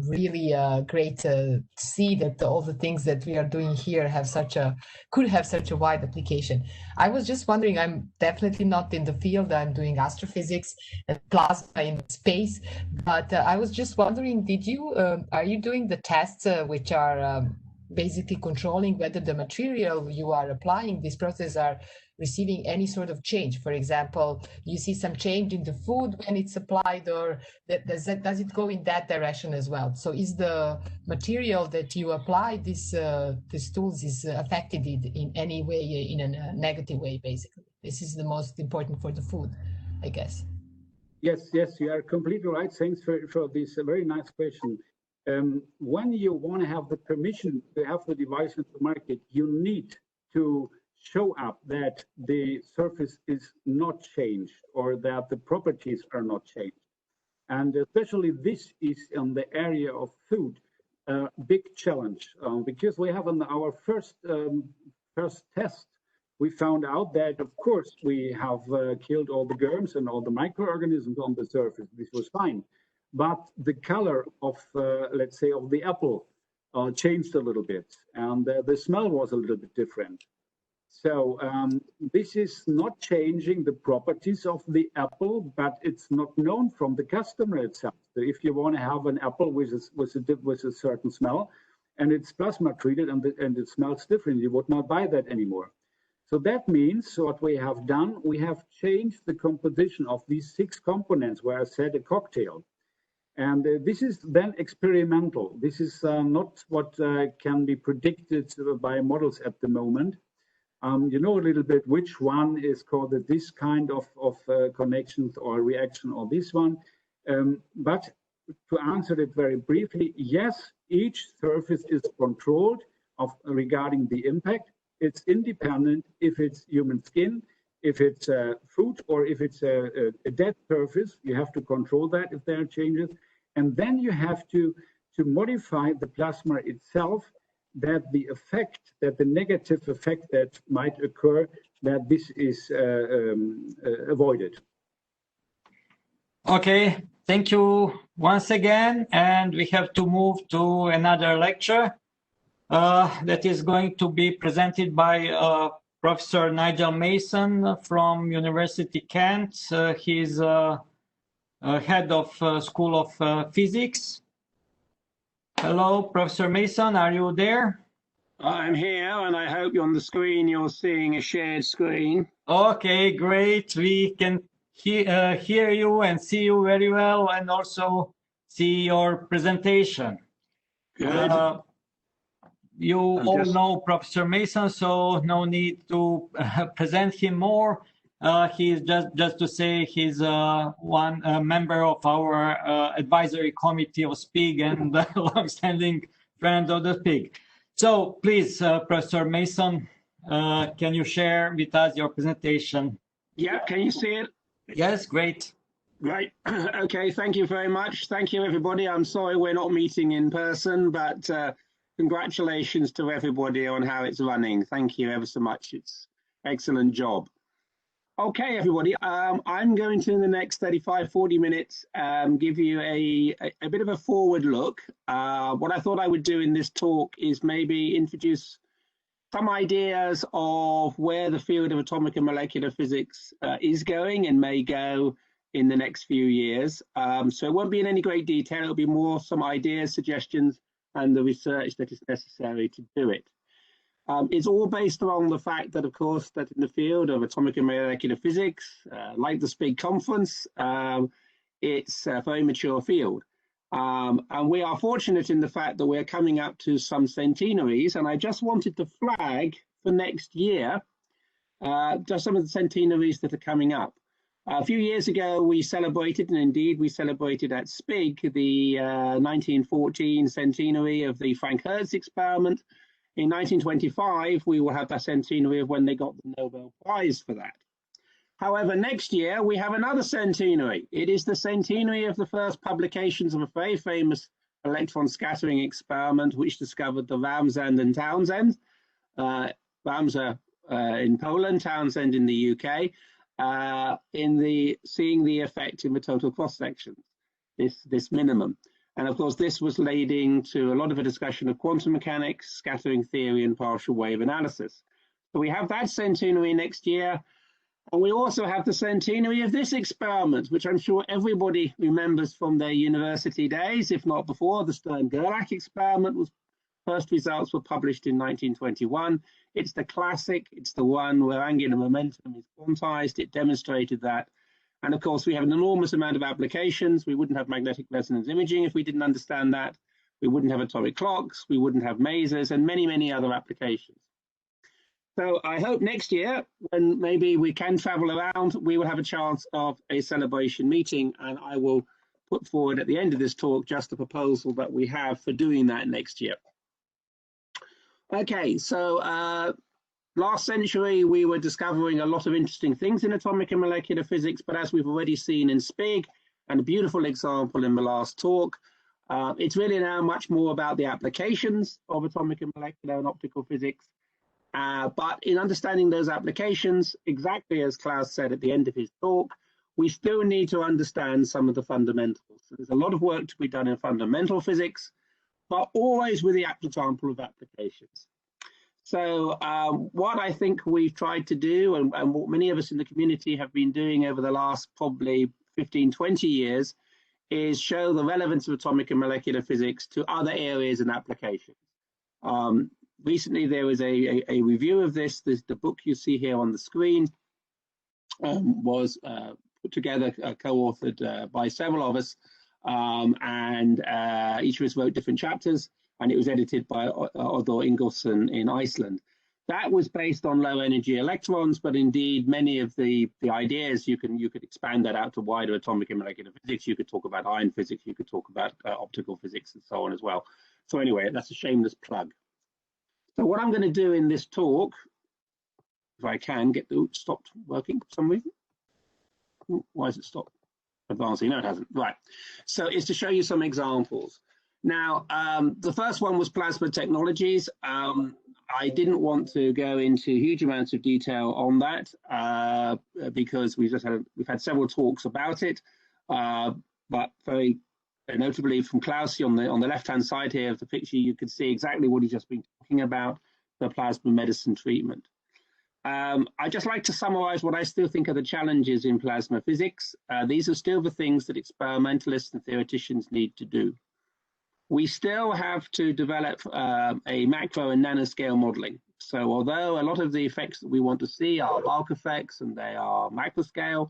really great to see that all the things that we are doing here could have such a wide application. I was just wondering, I'm definitely not in the field. I'm doing astrophysics and plasma in space, but I was just wondering, are you doing the tests which are basically controlling whether the material you are applying this process are receiving any sort of change? For example, you see some change in the food when it's applied, or does it go in that direction as well? So is the material that you apply these tools is affected in any way, in a negative way, basically? This is the most important for the food, I guess. Yes, you are completely right. Thanks for this very nice question. When you want to have the permission to have the device in the market, you need to show up that the surface is not changed or that the properties are not changed. And especially this is in the area of food, a big challenge, because we have in our first test, we found out that, of course, we have killed all the germs and all the microorganisms on the surface. This was fine. But the color of, let's say, of the apple changed a little bit, and the smell was a little bit different. So this is not changing the properties of the apple, but it's not known from the customer itself. So if you want to have an apple with a certain smell, and it's plasma treated and it smells different, you would not buy that anymore. So that means what we have done, we have changed the composition of these 6 components, where I said a cocktail. And this is then experimental. This is not what can be predicted by models at the moment. You know a little bit which one is called this kind of connections or reaction or this one. But to answer it very briefly, yes, each surface is controlled regarding the impact. It's independent if it's human skin, if it's food, or if it's a dead surface. You have to control that if there are changes. And then you have to modify the plasma itself, that the effect, that the negative effect that might occur, that this is avoided. Okay, thank you once again. And we have to move to another lecture that is going to be presented by Professor Nigel Mason from University Kent. He's head of School of Physics. Hello, Professor Mason, are you there? I'm here, and I hope on the screen you're seeing a shared screen. Okay, great. We can hear you and see you very well, and also see your presentation. Good. You all know Professor Mason, so no need to present him more. He's just to say he's one member of our advisory committee of Spig and a long-standing friend of the Spig. So please, Professor Mason, can you share with us your presentation? Yeah, can you see it? Yes, great. Great. Okay, thank you very much. Thank you, everybody. I'm sorry we're not meeting in person, but congratulations to everybody on how it's running. Thank you ever so much. It's an excellent job. Okay, everybody, I'm going to, in the next 35-40 minutes, give you a bit of a forward look. What I thought I would do in this talk is maybe introduce some ideas of where the field of atomic and molecular physics is going and may go in the next few years. So it won't be in any great detail. It'll be more some ideas, suggestions, and the research that is necessary to do it. It's all based on the fact that, of course, that in the field of atomic and molecular physics, like the Spig conference, it's a very mature field. And we are fortunate in the fact that we're coming up to some centenaries, and I just wanted to flag for next year just some of the centenaries that are coming up. A few years ago, we celebrated, and indeed we celebrated at Spig, the 1914 centenary of the Frank Hertz experiment. In 1925, we will have the centenary of when they got the Nobel Prize for that. However, next year, we have another centenary. It is the centenary of the first publications of a very famous electron scattering experiment, which discovered the Ramsand and Townsend. Ramsand in Poland, Townsend in the UK, seeing the effect in the total cross-section, this minimum. And of course, this was leading to a lot of a discussion of quantum mechanics, scattering theory, and partial wave analysis. So we have that centenary next year. And we also have the centenary of this experiment, which I'm sure everybody remembers from their university days, if not before. The Stern-Gerlach experiment first results were published in 1921. It's the classic. It's the one where angular momentum is quantized. It demonstrated that. And of course, we have an enormous amount of applications. We wouldn't have magnetic resonance imaging if we didn't understand that. We wouldn't have atomic clocks. We wouldn't have masers and many, many other applications. So I hope next year, when maybe we can travel around, we will have a chance of a celebration meeting, and I will put forward at the end of this talk just a proposal that we have for doing that next year. Okay, so last century we were discovering a lot of interesting things in atomic and molecular physics, but as we've already seen in Spig, and a beautiful example in the last talk, it's really now much more about the applications of atomic and molecular and optical physics. But in understanding those applications, exactly as Klaus said at the end of his talk, we still need to understand some of the fundamentals. So there's a lot of work to be done in fundamental physics, but always with the example of applications. So what I think we've tried to do, and what many of us in the community have been doing over the last probably 15, 20 years, is show the relevance of atomic and molecular physics to other areas and applications. Recently, there was a review of this. The book you see here on the screen was put together, co-authored by several of us, and each of us wrote different chapters, and it was edited by Oddur Ingolfsson in Iceland. That was based on low energy electrons, but indeed many of the ideas, you could expand that out to wider atomic and molecular physics. You could talk about ion physics, you could talk about optical physics and so on as well. So anyway, that's a shameless plug. So what I'm going to do in this talk, if I can get the stopped working for some reason. Why has it stopped advancing? No, it hasn't. Right. So it's to show you some examples. Now, the first one was plasma technologies. I didn't want to go into huge amounts of detail on that because we've had several talks about it, but very notably from Klaus on the left-hand side here of the picture, you can see exactly what he's just been talking about, the plasma medicine treatment. I'd just like to summarize what I still think are the challenges in plasma physics. These are still the things that experimentalists and theoreticians need to do. We still have to develop a macro and nanoscale modeling. So although a lot of the effects that we want to see are bulk effects and they are macroscale,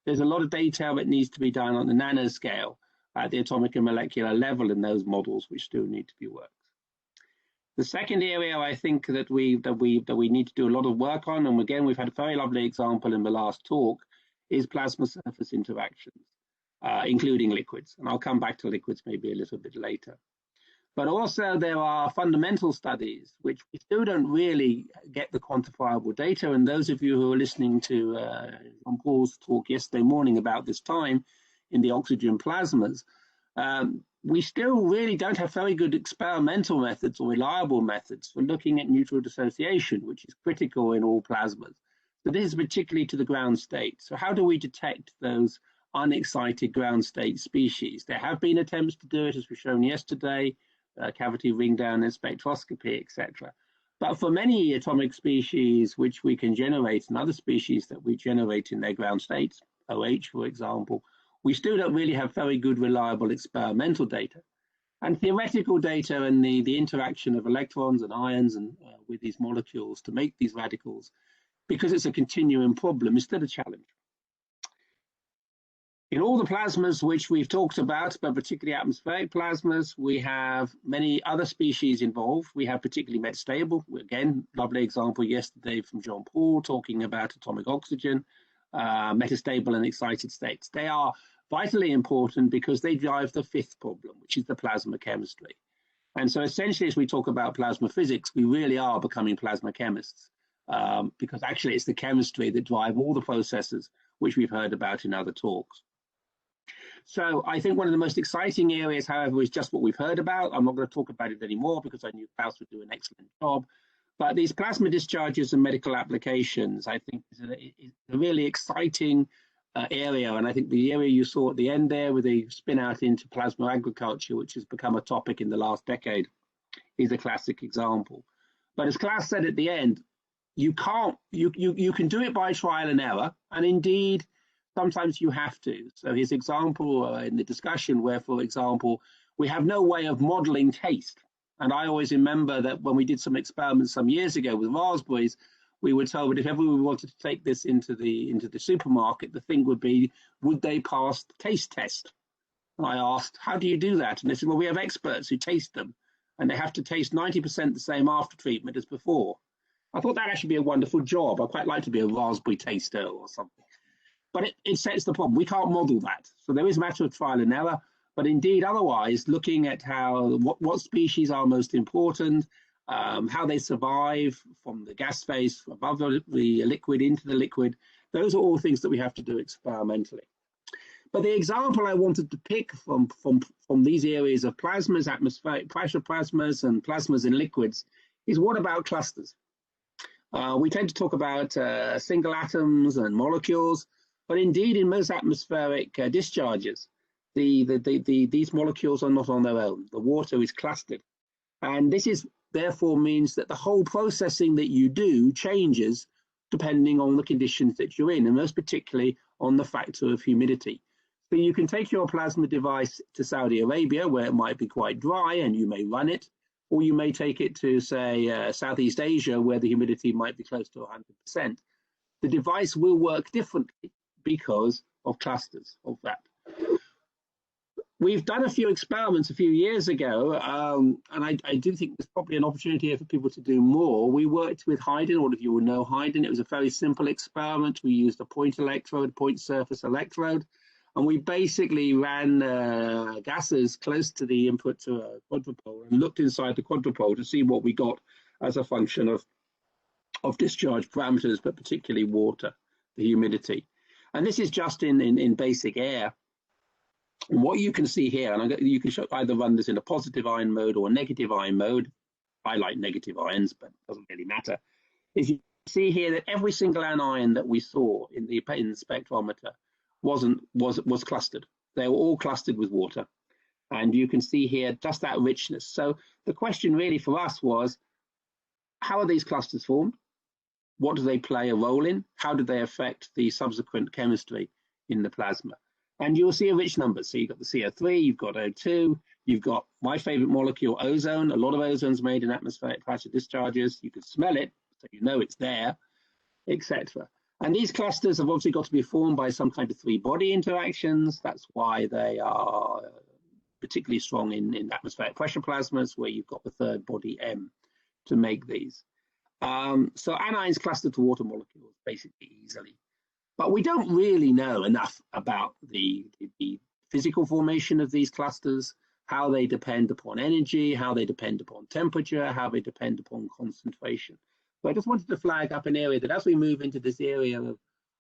there's a lot of detail that needs to be done on the nanoscale at the atomic and molecular level in those models, which still need to be worked. The second area I think that we need to do a lot of work on, and again we've had a very lovely example in the last talk, is plasma surface interactions, including liquids. And I'll come back to liquids maybe a little bit later. But also there are fundamental studies which we still don't really get the quantifiable data. And those of you who are listening to Jean-Paul's talk yesterday morning about this time in the oxygen plasmas, we still really don't have very good experimental methods or reliable methods for looking at neutral dissociation, which is critical in all plasmas. So this is particularly to the ground state. So how do we detect those unexcited ground state species? There have been attempts to do it, as was shown yesterday, cavity ring down and spectroscopy, etc. But for many atomic species which we can generate and other species that we generate in their ground states, OH for example, we still don't really have very good reliable experimental data. And theoretical data and the interaction of electrons and ions and with these molecules to make these radicals, because it's a continuum problem, is still a challenge. In all the plasmas which we've talked about, but particularly atmospheric plasmas, we have many other species involved. We have particularly metastable, again, lovely example yesterday from Jean-Paul talking about atomic oxygen, metastable and excited states. They are vitally important because they drive the fifth problem, which is the plasma chemistry. And so essentially, as we talk about plasma physics, we really are becoming plasma chemists because actually it's the chemistry that drive all the processes which we've heard about in other talks. So I think one of the most exciting areas, however, is just what we've heard about. I'm not going to talk about it anymore because I knew Klaus would do an excellent job. But these plasma discharges and medical applications, I think, is a really exciting area. And I think the area you saw at the end there with the spin out into plasma agriculture, which has become a topic in the last decade, is a classic example. But as Klaus said at the end, you can do it by trial and error. And indeed, sometimes you have to. So his example in the discussion where, for example, we have no way of modeling taste. And I always remember that when we did some experiments some years ago with raspberries, we were told that if ever we wanted to take this into the supermarket, the thing would be, would they pass the taste test? And I asked, how do you do that? And they said, well, we have experts who taste them, and they have to taste 90% the same after treatment as before. I thought that'd actually be a wonderful job. I'd quite like to be a raspberry taster or something. But it sets the problem. We can't model that. So there is a matter of trial and error. But indeed, otherwise, looking at what species are most important, how they survive from the gas phase above the liquid into the liquid, those are all things that we have to do experimentally. But the example I wanted to pick from these areas of plasmas, atmospheric pressure plasmas, and plasmas in liquids is what about clusters? We tend to talk about single atoms and molecules, but indeed in most atmospheric discharges, these molecules are not on their own. The water is clustered. And this is therefore means that the whole processing that you do changes depending on the conditions that you're in, and most particularly on the factor of humidity. So you can take your plasma device to Saudi Arabia, where it might be quite dry and you may run it, or you may take it to, say, Southeast Asia, where the humidity might be close to 100%. The device will work differently because of clusters of that. We've done a few experiments a few years ago, and I do think there's probably an opportunity here for people to do more. We worked with Haydn. All of you will know Haydn. It was a very simple experiment. We used a point electrode, point surface electrode, and we basically ran gases close to the input to a quadrupole and looked inside the quadrupole to see what we got as a function of discharge parameters, but particularly water, the humidity. And this is just in basic air. And what you can see here, and you can either run this in a positive ion mode or a negative ion mode. I like negative ions, but it doesn't really matter. Is you see here that every single anion that we saw in the spectrometer was clustered. They were all clustered with water, and you can see here just that richness. So the question really for us was, how are these clusters formed? What do they play a role in? How do they affect the subsequent chemistry in the plasma? And you'll see a rich number. So you've got the CO3, you've got O2, you've got my favorite molecule, ozone. A lot of ozone's made in atmospheric pressure discharges. You can smell it, so you know it's there, etc. And these clusters have obviously got to be formed by some kind of three-body interactions. That's why they are particularly strong in atmospheric pressure plasmas, where you've got the third body M to make these. So anions cluster to water molecules basically easily. But we don't really know enough about the physical formation of these clusters, how they depend upon energy, how they depend upon temperature, how they depend upon concentration. So I just wanted to flag up an area that as we move into this area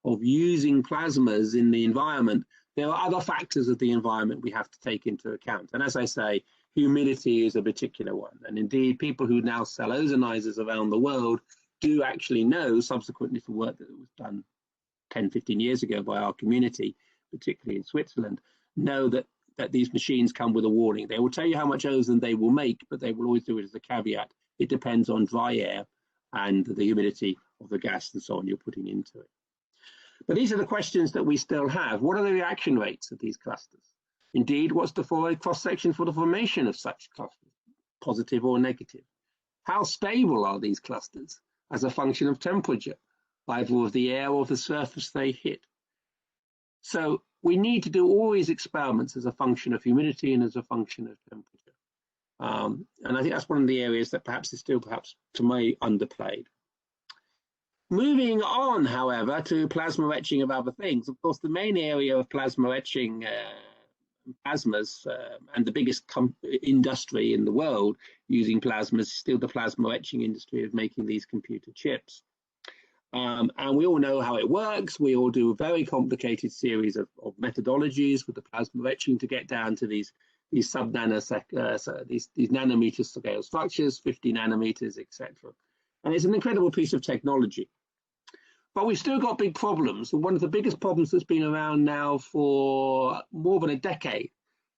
of using plasmas in the environment, there are other factors of the environment we have to take into account. And as I say, humidity is a particular one. And indeed, people who now sell ozonizers around the world do actually know, subsequently to work that was done 10, 15 years ago by our community, particularly in Switzerland, know that these machines come with a warning. They will tell you how much ozone they will make, but they will always do it as a caveat. It depends on dry air and the humidity of the gas and so on you're putting into it. But these are the questions that we still have. What are the reaction rates of these clusters? Indeed, what's the cross-section for the formation of such clusters, positive or negative? How stable are these clusters as a function of temperature, either of the air or the surface they hit? So we need to do all these experiments as a function of humidity and as a function of temperature. And I think that's one of the areas that perhaps is still to me underplayed. Moving on, however, to plasma etching of other things. Of course, the main area of plasma etching plasmas and the biggest industry in the world using plasmas is still the plasma etching industry of making these computer chips. And we all know how it works. We all do a very complicated series of methodologies with the plasma etching to get down to these nanometer scale structures, 50 nanometers, etc. And it's an incredible piece of technology. But we've still got big problems. And one of the biggest problems that's been around now for more than a decade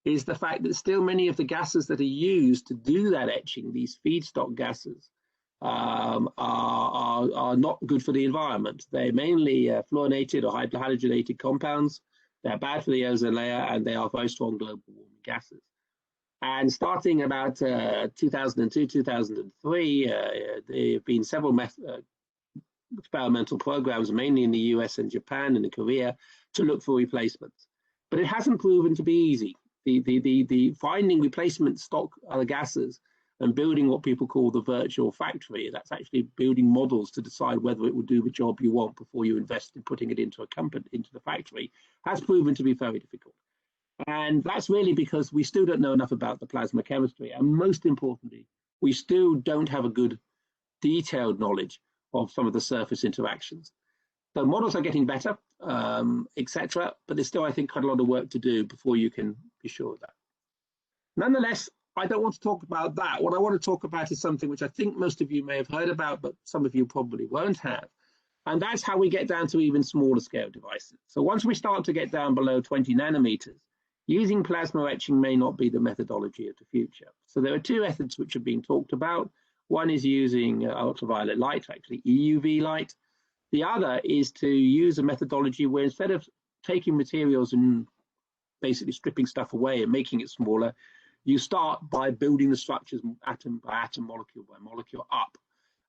is the fact that still many of the gases that are used to do that etching, these feedstock gases, are not good for the environment. They're mainly fluorinated or hydrogenated compounds. They're bad for the ozone layer, and they are very strong global warming gases. And starting about 2002, 2003, there have been several experimental programs, mainly in the US and Japan and in Korea, to look for replacements. But it hasn't proven to be easy. The finding replacement stock other gases and building what people call the virtual factory. That's actually building models to decide whether it will do the job you want before you invest in putting it into a company, into the factory, has proven to be very difficult. And that's really because we still don't know enough about the plasma chemistry. And most importantly, we still don't have a good detailed knowledge of some of the surface interactions. So models are getting better, etc. But there's still, I think, quite a lot of work to do before you can be sure of that. Nonetheless, I don't want to talk about that. What I want to talk about is something which I think most of you may have heard about, but some of you probably won't have. And that's how we get down to even smaller scale devices. So once we start to get down below 20 nanometers, using plasma etching may not be the methodology of the future. So there are two methods which have been talked about. One is using ultraviolet light, actually EUV light. The other is to use a methodology where instead of taking materials and basically stripping stuff away and making it smaller, you start by building the structures atom by atom, molecule by molecule up.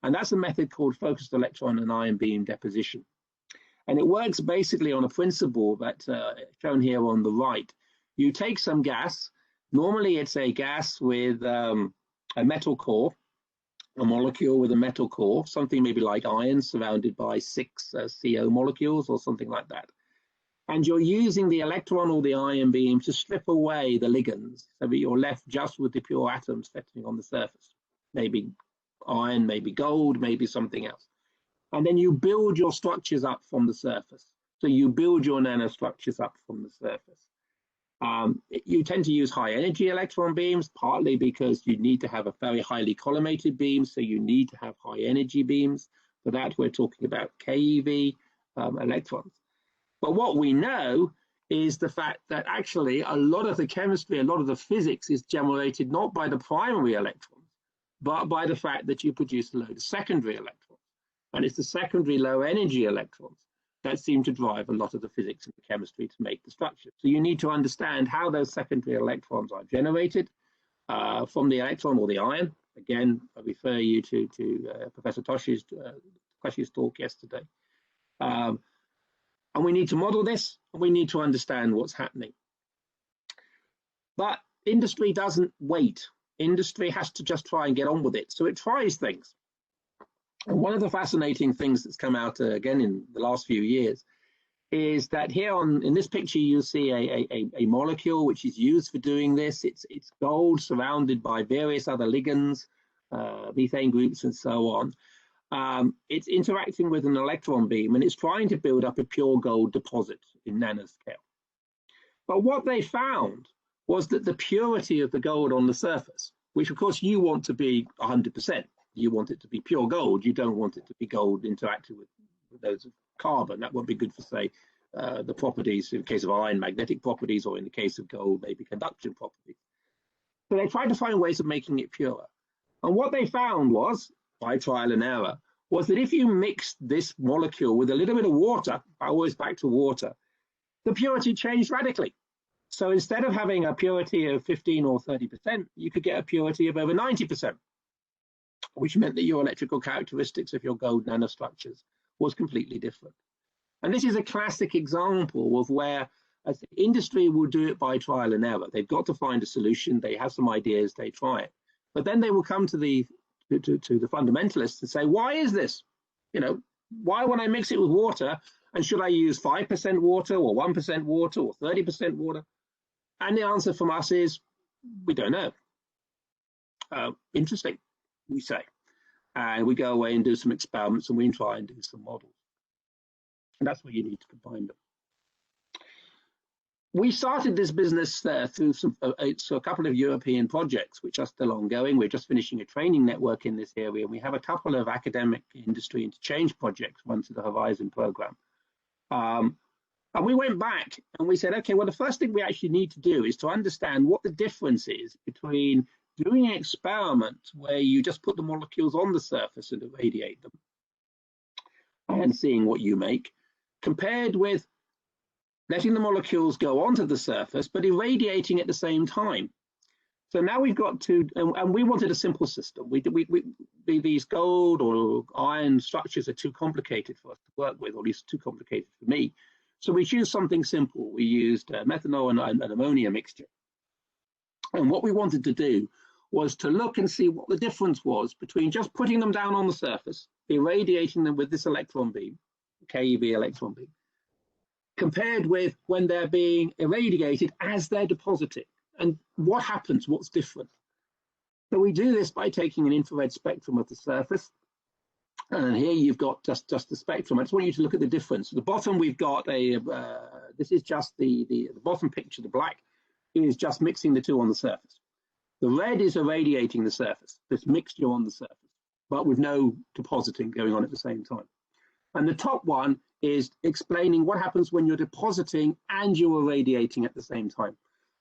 And that's a method called focused electron and ion beam deposition. And it works basically on a principle that's shown here on the right. You take some gas, normally it's a gas with a metal core, a molecule with a metal core, something maybe like iron surrounded by 6 CO molecules or something like that. And you're using the electron or the ion beam to strip away the ligands so that you're left just with the pure atoms sitting on the surface. Maybe iron, maybe gold, maybe something else. And then you build your structures up from the surface. So you build your nanostructures up from the surface. You tend to use high energy electron beams, partly because you need to have a very highly collimated beam, so you need to have high energy beams. For that, we're talking about KeV electrons. But what we know is the fact that actually a lot of the chemistry, a lot of the physics is generated not by the primary electrons, but by the fact that you produce a load of secondary electrons. And it's the secondary low energy electrons that seem to drive a lot of the physics and the chemistry to make the structure. So you need to understand how those secondary electrons are generated from the electron or the ion. Again, I refer you to Professor Toshi's talk yesterday. And we need to model this, and we need to understand what's happening. But industry doesn't wait. Industry has to just try and get on with it. So it tries things. And one of the fascinating things that's come out again in the last few years is that here in this picture you see a molecule which is used for doing this. It's gold surrounded by various other ligands, methane groups and so on. It's interacting with an electron beam and it's trying to build up a pure gold deposit in nanoscale. But what they found was that the purity of the gold on the surface, which of course you want to be 100%, you want it to be pure gold, you don't want it to be gold interacting with those of carbon. That won't be good for, say, the properties, in the case of iron, magnetic properties, or in the case of gold, maybe conduction properties. So they tried to find ways of making it purer. And what they found was, by trial and error, was that if you mixed this molecule with a little bit of water, always back to water, the purity changed radically. So instead of having a purity of 15 or 30%, you could get a purity of over 90%, which meant that your electrical characteristics of your gold nanostructures was completely different. And this is a classic example of where as the industry will do it by trial and error. They've got to find a solution, they have some ideas, they try it. But then they will come to the fundamentalists and say, why is this? You know, why when I mix it with water, and should I use 5% water or 1% water or 30% water? And the answer from us is, we don't know. Interesting, we say. And we go away and do some experiments and we try and do some models. And that's where you need to combine them. We started this business through a couple of European projects, which are still ongoing. We're just finishing a training network in this area. And we have a couple of academic industry interchange projects run through the Horizon program. And we went back and we said, okay, well, the first thing we actually need to do is to understand what the difference is between doing an experiment where you just put the molecules on the surface and irradiate them and seeing what you make, compared with letting the molecules go onto the surface, but irradiating at the same time. So now we've got to, and we wanted a simple system. These gold or iron structures are too complicated for us to work with, or at least too complicated for me. So we choose something simple. We used methanol and ammonia mixture. And what we wanted to do was to look and see what the difference was between just putting them down on the surface, irradiating them with this electron beam, KEV electron beam, compared with when they're being irradiated as they're depositing. And what happens, what's different? So we do this by taking an infrared spectrum of the surface. And here you've got just the spectrum. I just want you to look at the difference. At the bottom, we've got this is just the bottom picture, the black is just mixing the two on the surface. The red is irradiating the surface, this mixture on the surface, but with no depositing going on at the same time. And the top one is explaining what happens when you're depositing and you're irradiating at the same time.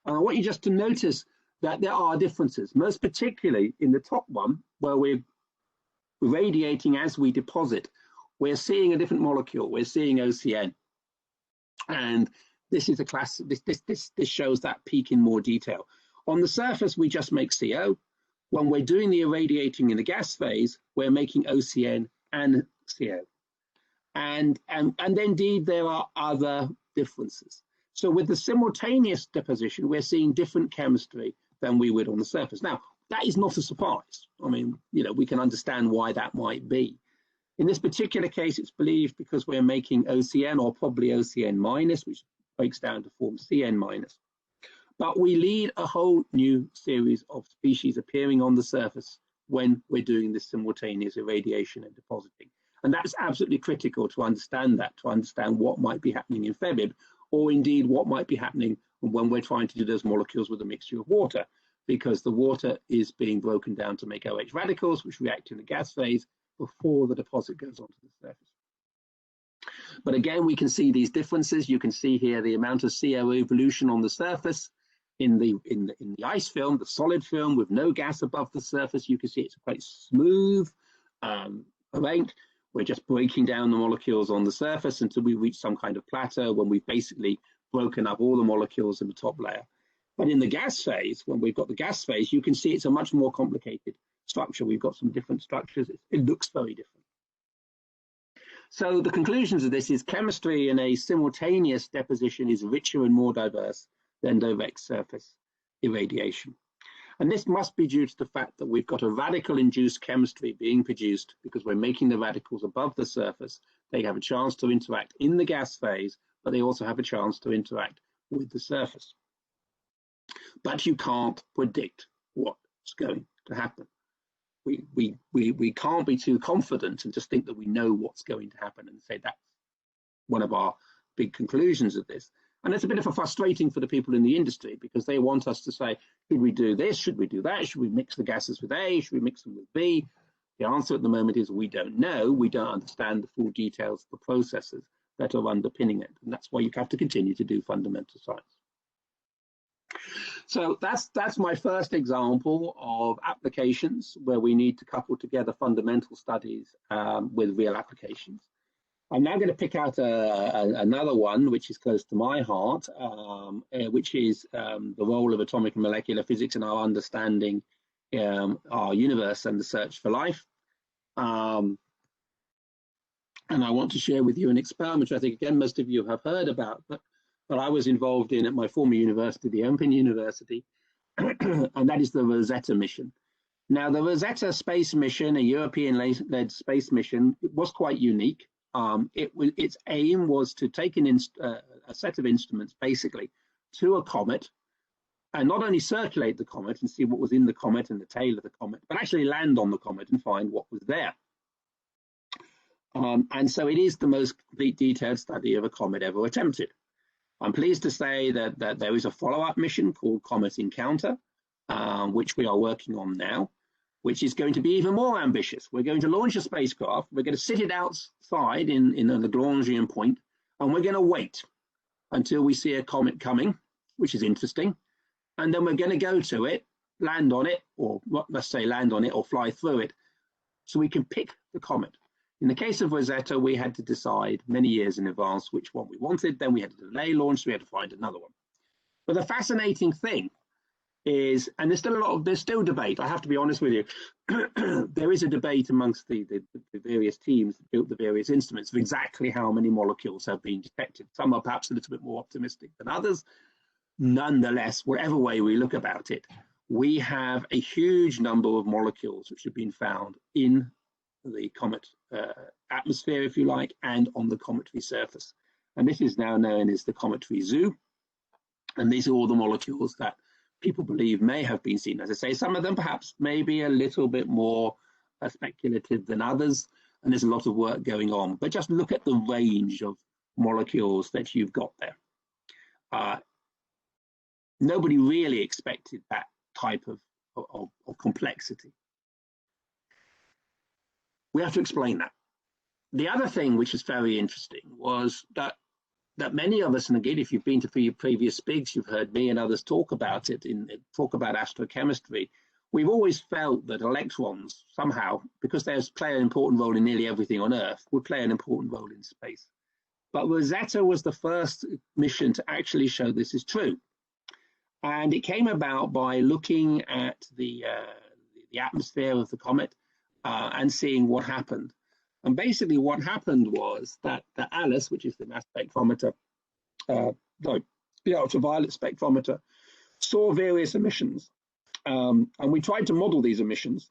And I want you just to notice that there are differences, most particularly in the top one, where we're radiating as we deposit. We're seeing a different molecule. We're seeing OCN. And this is a class, this shows that peak in more detail. On the surface, we just make CO. When we're doing the irradiating in the gas phase, we're making OCN and CO. And indeed, there are other differences. So with the simultaneous deposition, we're seeing different chemistry than we would on the surface. Now, that is not a surprise. I mean, you know, we can understand why that might be. In this particular case, it's believed because we're making OCN or probably OCN minus, which breaks down to form CN minus. But we lead a whole new series of species appearing on the surface when we're doing this simultaneous irradiation and depositing. And that's absolutely critical to understand that, to understand what might be happening in FEBIB, or indeed what might be happening when we're trying to do those molecules with a mixture of water, because the water is being broken down to make OH radicals, which react in the gas phase before the deposit goes onto the surface. But again, we can see these differences. You can see here the amount of CO evolution on the surface in the ice film, the solid film with no gas above the surface. You can see it's quite smooth, arranged. We're just breaking down the molecules on the surface until we reach some kind of plateau when we've basically broken up all the molecules in the top layer. But in the gas phase, when we've got the gas phase, you can see it's a much more complicated structure. We've got some different structures. It looks very different. So the conclusions of this is chemistry in a simultaneous deposition is richer and more diverse than direct surface irradiation. And this must be due to the fact that we've got a radical-induced chemistry being produced because we're making the radicals above the surface. They have a chance to interact in the gas phase, but they also have a chance to interact with the surface. But you can't predict what's going to happen. We can't be too confident and just think that we know what's going to happen and say that's one of our big conclusions of this. And it's a bit of a frustrating for the people in the industry because they want us to say, should we do this? Should we do that? Should we mix the gases with A? Should we mix them with B? The answer at the moment is we don't know. We don't understand the full details of the processes that are underpinning it. And that's why you have to continue to do fundamental science. So that's my first example of applications where we need to couple together fundamental studies with real applications. I'm now going to pick out another one which is close to my heart, which is the role of atomic and molecular physics in our understanding our universe and the search for life. And I want to share with you an experiment, which I think, again, most of you have heard about, but I was involved in at my former university, the Open University, and that is the Rosetta mission. Now, the Rosetta space mission, a European-led space mission, it was quite unique. Its aim was to take a set of instruments, basically, to a comet, and not only circulate the comet and see what was in the comet and the tail of the comet, but actually land on the comet and find what was there. And so it is the most complete detailed study of a comet ever attempted. I'm pleased to say that there is a follow-up mission called Comet Encounter, which we are working on now, which is going to be even more ambitious. We're going to launch a spacecraft. We're going to sit it outside in a Lagrangian point, and we're going to wait until we see a comet coming, which is interesting. And then we're going to go to it, land on it, or let's say land on it or fly through it, so we can pick the comet. In the case of Rosetta, we had to decide many years in advance which one we wanted. Then we had to delay launch, so we had to find another one. But the fascinating thing is, and there's still debate, I have to be honest with you, there is a debate amongst the various teams that built the various instruments of exactly how many molecules have been detected. Some are perhaps a little bit more optimistic than others. Nonetheless, whatever way we look about it, we have a huge number of molecules which have been found in the comet atmosphere, if you like, and on the cometary surface. And this is now known as the cometary zoo. And these are all the molecules that people believe may have been seen. As I say, some of them perhaps maybe a little bit more speculative than others, and there's a lot of work going on. But just look at the range of molecules that you've got there. Nobody really expected that type of complexity. We have to explain that. The other thing which is very interesting was that many of us, and again, if you've been to previous Spigs, you've heard me and others talk about it, talk about astrochemistry. We've always felt that electrons somehow, because they play an important role in nearly everything on Earth, would play an important role in space. But Rosetta was the first mission to actually show this is true. And it came about by looking at the atmosphere of the comet and seeing what happened. And basically what happened was that the ALICE, which is the mass spectrometer, the ultraviolet spectrometer, saw various emissions. And we tried to model these emissions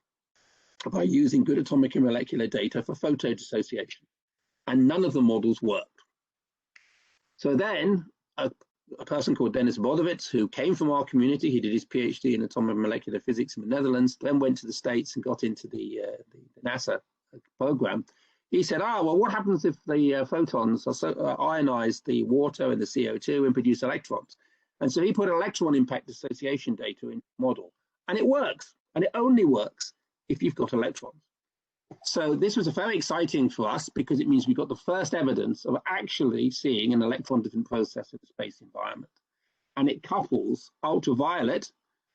by using good atomic and molecular data for photo dissociation. And none of the models worked. So then a person called Dennis Bodovitz, who came from our community, he did his PhD in atomic and molecular physics in the Netherlands, then went to the States and got into the NASA program. He said, well, what happens if the photons ionize the water and the CO2 and produce electrons? And so he put electron impact dissociation data in the model. And it works. And it only works if you've got electrons. So this was very exciting for us because it means we got the first evidence of actually seeing an electron-driven process in the space environment. And it couples ultraviolet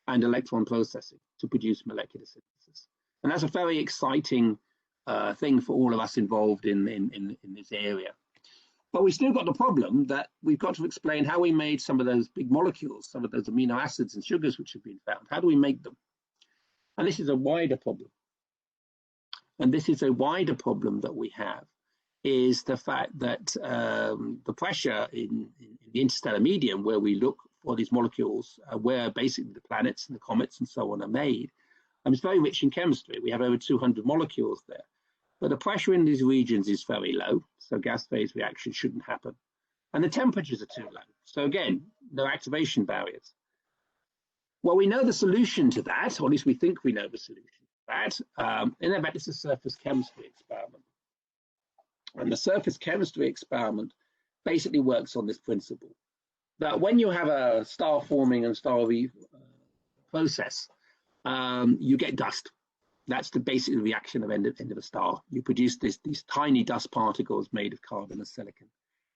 and electron processing to produce molecular synthesis. And that's a very exciting thing for all of us involved in this area. But we still got the problem that we've got to explain how we made some of those big molecules, some of those amino acids and sugars which have been found. How do we make them? And this is a wider problem. And this is a wider problem that we have, is the fact that the pressure in the interstellar medium, where we look for these molecules, where basically the planets and the comets and so on are made, and it's very rich in chemistry. We have over 200 molecules there. But the pressure in these regions is very low, so gas phase reactions shouldn't happen. And the temperatures are too low. So again, no activation barriers. Well, we know the solution to that, or at least we think we know the solution. In fact, it's a surface chemistry experiment. And the surface chemistry experiment basically works on this principle, that when you have a star forming and star process, you get dust. That's the basic reaction of end of a star. You produce these tiny dust particles made of carbon and silicon.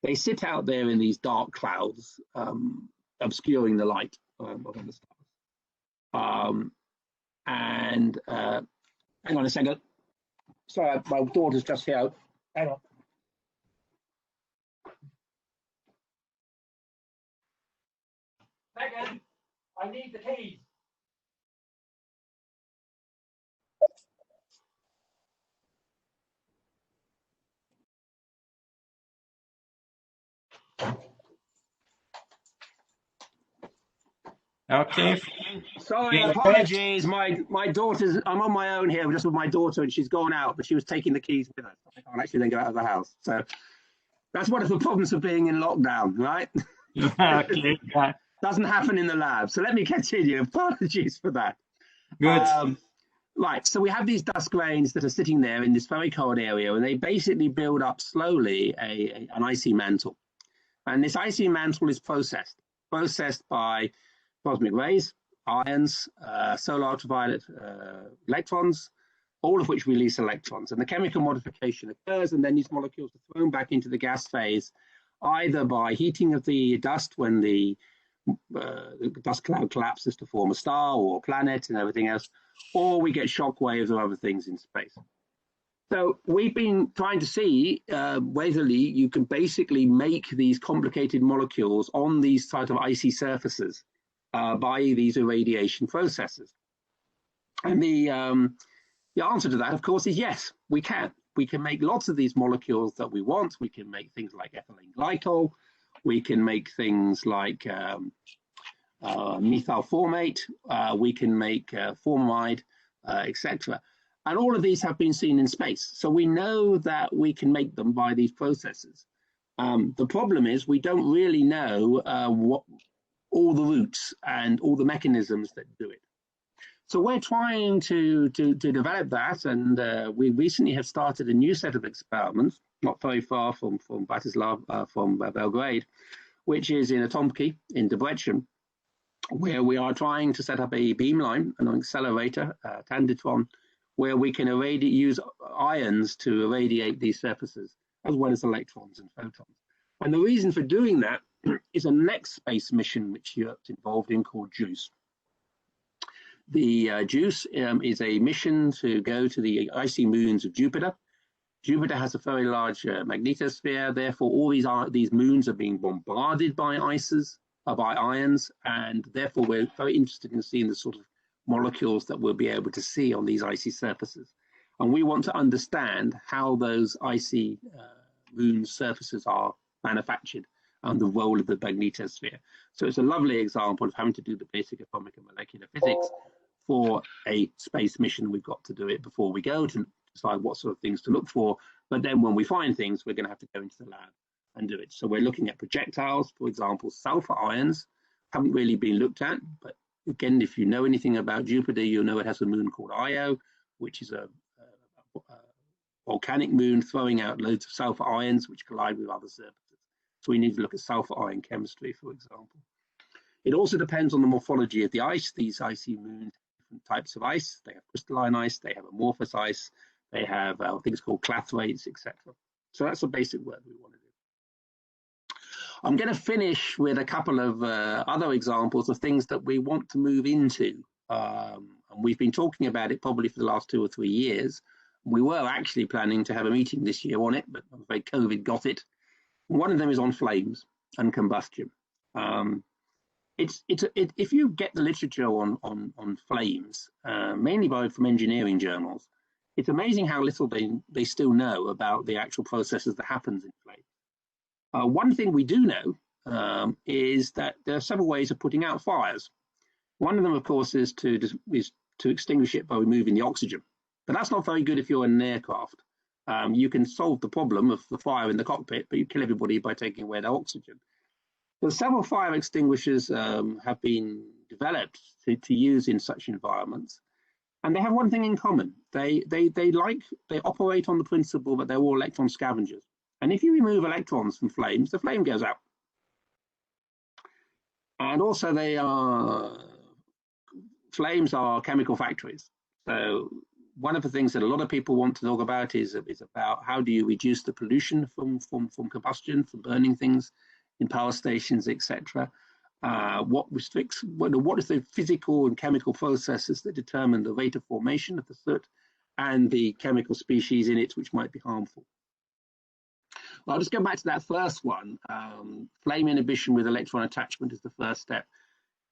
They sit out there in these dark clouds, obscuring the light of the stars. Hang on a second. Sorry, my daughter's just here. Hang on. Megan, I need the keys. Okay. Sorry, apologies. My daughter's, I'm on my own here, just with my daughter, and she's gone out, but she was taking the keys with her. I can't actually then go out of the house. So that's one of the problems of being in lockdown, right? Okay. Doesn't happen in the lab. So let me continue. Apologies for that. Good. Right, so we have these dust grains that are sitting there in this very cold area, and they basically build up slowly an icy mantle. And this icy mantle is processed by cosmic rays, ions, solar ultraviolet electrons, all of which release electrons. And the chemical modification occurs, and then these molecules are thrown back into the gas phase, either by heating of the dust when the dust cloud collapses to form a star or a planet and everything else, or we get shock waves or other things in space. So we've been trying to see whether you can basically make these complicated molecules on these sort of icy surfaces by these irradiation processes. And the answer to that, of course, is yes, we can. We can make lots of these molecules that we want. We can make things like ethylene glycol. We can make things like methyl formate, we can make formamide, etc. And all of these have been seen in space. So we know that we can make them by these processes. The problem is we don't really know what all the routes and all the mechanisms that do it. So we're trying to develop that, and we recently have started a new set of experiments, not very far from Bratislava, from Belgrade, which is in Atomki in Debrecen, where we are trying to set up a beamline, an accelerator, Tanditron, where we can use ions to irradiate these surfaces, as well as electrons and photons. And the reason for doing that is a next space mission which Europe's involved in called JUICE. The JUICE is a mission to go to the icy moons of Jupiter. Jupiter has a very large magnetosphere, therefore all these moons are being bombarded by ions, and therefore we're very interested in seeing the sort of molecules that we'll be able to see on these icy surfaces. And we want to understand how those icy moon surfaces are manufactured and the role of the magnetosphere. So it's a lovely example of having to do the basic atomic and molecular physics for a space mission. We've got to do it before we go to decide what sort of things to look for. But then when we find things, we're going to have to go into the lab and do it. So we're looking at projectiles, for example, sulfur ions haven't really been looked at. But again, if you know anything about Jupiter, you'll know it has a moon called Io, which is a volcanic moon throwing out loads of sulfur ions which collide with other surfaces. So we need to look at sulfur ion chemistry, for example. It also depends on the morphology of the ice. These icy moons, different types of ice. They have crystalline ice, they have amorphous ice, they have things called clathrates, etc. So that's the basic work we want to do. I'm going to finish with a couple of other examples of things that we want to move into. And we've been talking about it probably for the last 2 or 3 years. We were actually planning to have a meeting this year on it, but I'm afraid COVID got it. One of them is on flames and combustion. If you get the literature on flames, mainly from engineering journals, it's amazing how little they still know about the actual processes that happens in flames. One thing we do know is that there are several ways of putting out fires. One of them, of course, is to extinguish it by removing the oxygen. But that's not very good if you're in an aircraft. You can solve the problem of the fire in the cockpit, but you kill everybody by taking away their oxygen. Well, several fire extinguishers have been developed to use in such environments, and they have one thing in common. They operate on the principle that they're all electron scavengers. And if you remove electrons from flames, the flame goes out. And also, flames are chemical factories. So one of the things that a lot of people want to talk about is about how do you reduce the pollution from combustion, from burning things in power stations, etc. What is the physical and chemical processes that determine the rate of formation of the soot and the chemical species in it which might be harmful? Well, I'll just go back to that first one. Flame inhibition with electron attachment is the first step.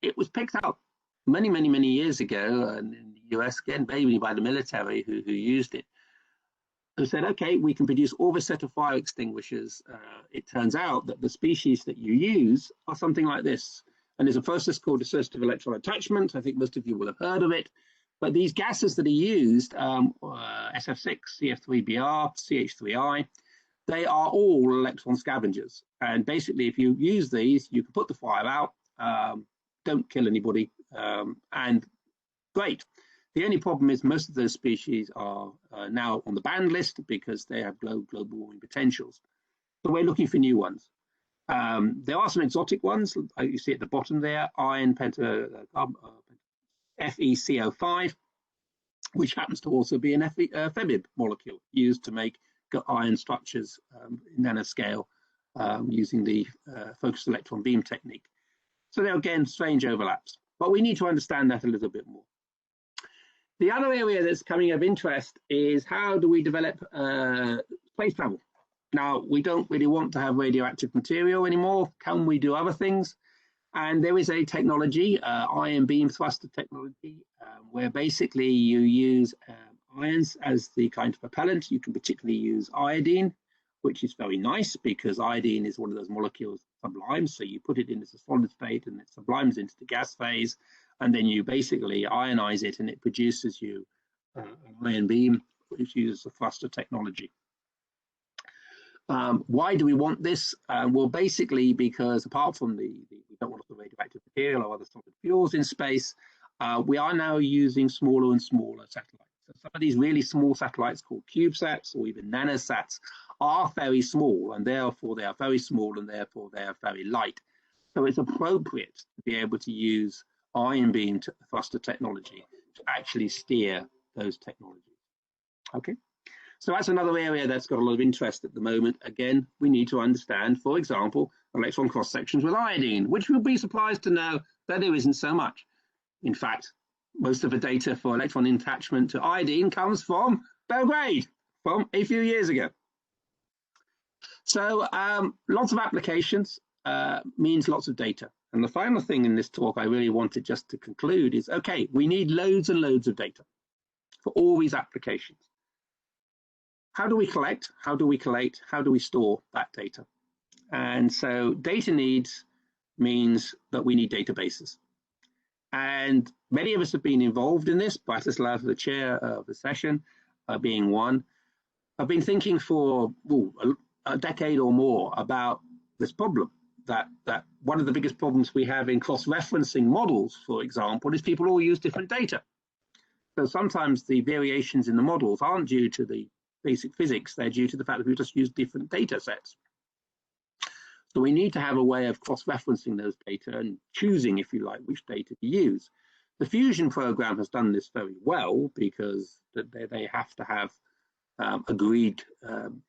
It was picked up many years ago, and in the US, again, mainly by the military who used it, who said, okay, we can produce all this set of fire extinguishers. It turns out that the species that you use are something like this. And there's a process called dissociative electron attachment. I think most of you will have heard of it. But these gases that are used, SF6, CF3Br, CH3I, they are all electron scavengers. And basically, if you use these, you can put the fire out, don't kill anybody, and great. The only problem is most of those species are now on the banned list because they have global warming potentials. So we're looking for new ones. There are some exotic ones. You see at the bottom there, iron FeCO5, which happens to also be an FeMib molecule used to make iron structures in nanoscale using the focused electron beam technique. So there are, again, strange overlaps, but we need to understand that a little bit more. The other area that's coming of interest is how do we develop space travel? Now, we don't really want to have radioactive material anymore. Can we do other things? And there is a technology, ion beam thruster technology, where basically you use ions as the kind of propellant. You can particularly use iodine, which is very nice because iodine is one of those molecules sublimes. So you put it in as a solid state and it sublimes into the gas phase, and then you basically ionize it and it produces you an ion beam, which uses the thruster technology. Why do we want this? Well, basically because apart from we don't want the radioactive material or other solid fuels in space, we are now using smaller and smaller satellites. So some of these really small satellites called CubeSats or even nanosats are very small, and therefore they are very small and therefore they are very light. So it's appropriate to be able to use ion beam thruster technology to actually steer those technologies. Okay. So that's another area that's got a lot of interest at the moment. Again, we need to understand, for example, electron cross sections with iodine, which you'll be surprised to know that there isn't so much. In fact, most of the data for electron attachment to iodine comes from Belgrade from a few years ago. So lots of applications means lots of data. And the final thing in this talk I really wanted just to conclude is, okay, we need loads and loads of data for all these applications. How do we collect? How do we collate? How do we store that data? And so data needs means that we need databases. And many of us have been involved in this. Bratislava, the chair of the session, being one. I've been thinking for a decade or more about this problem, that one of the biggest problems we have in cross-referencing models, for example, is people all use different data. So sometimes the variations in the models aren't due to the basic physics, they're due to the fact that we just use different data sets. So we need to have a way of cross-referencing those data and choosing, if you like, which data to use. The Fusion program has done this very well because they have to have agreed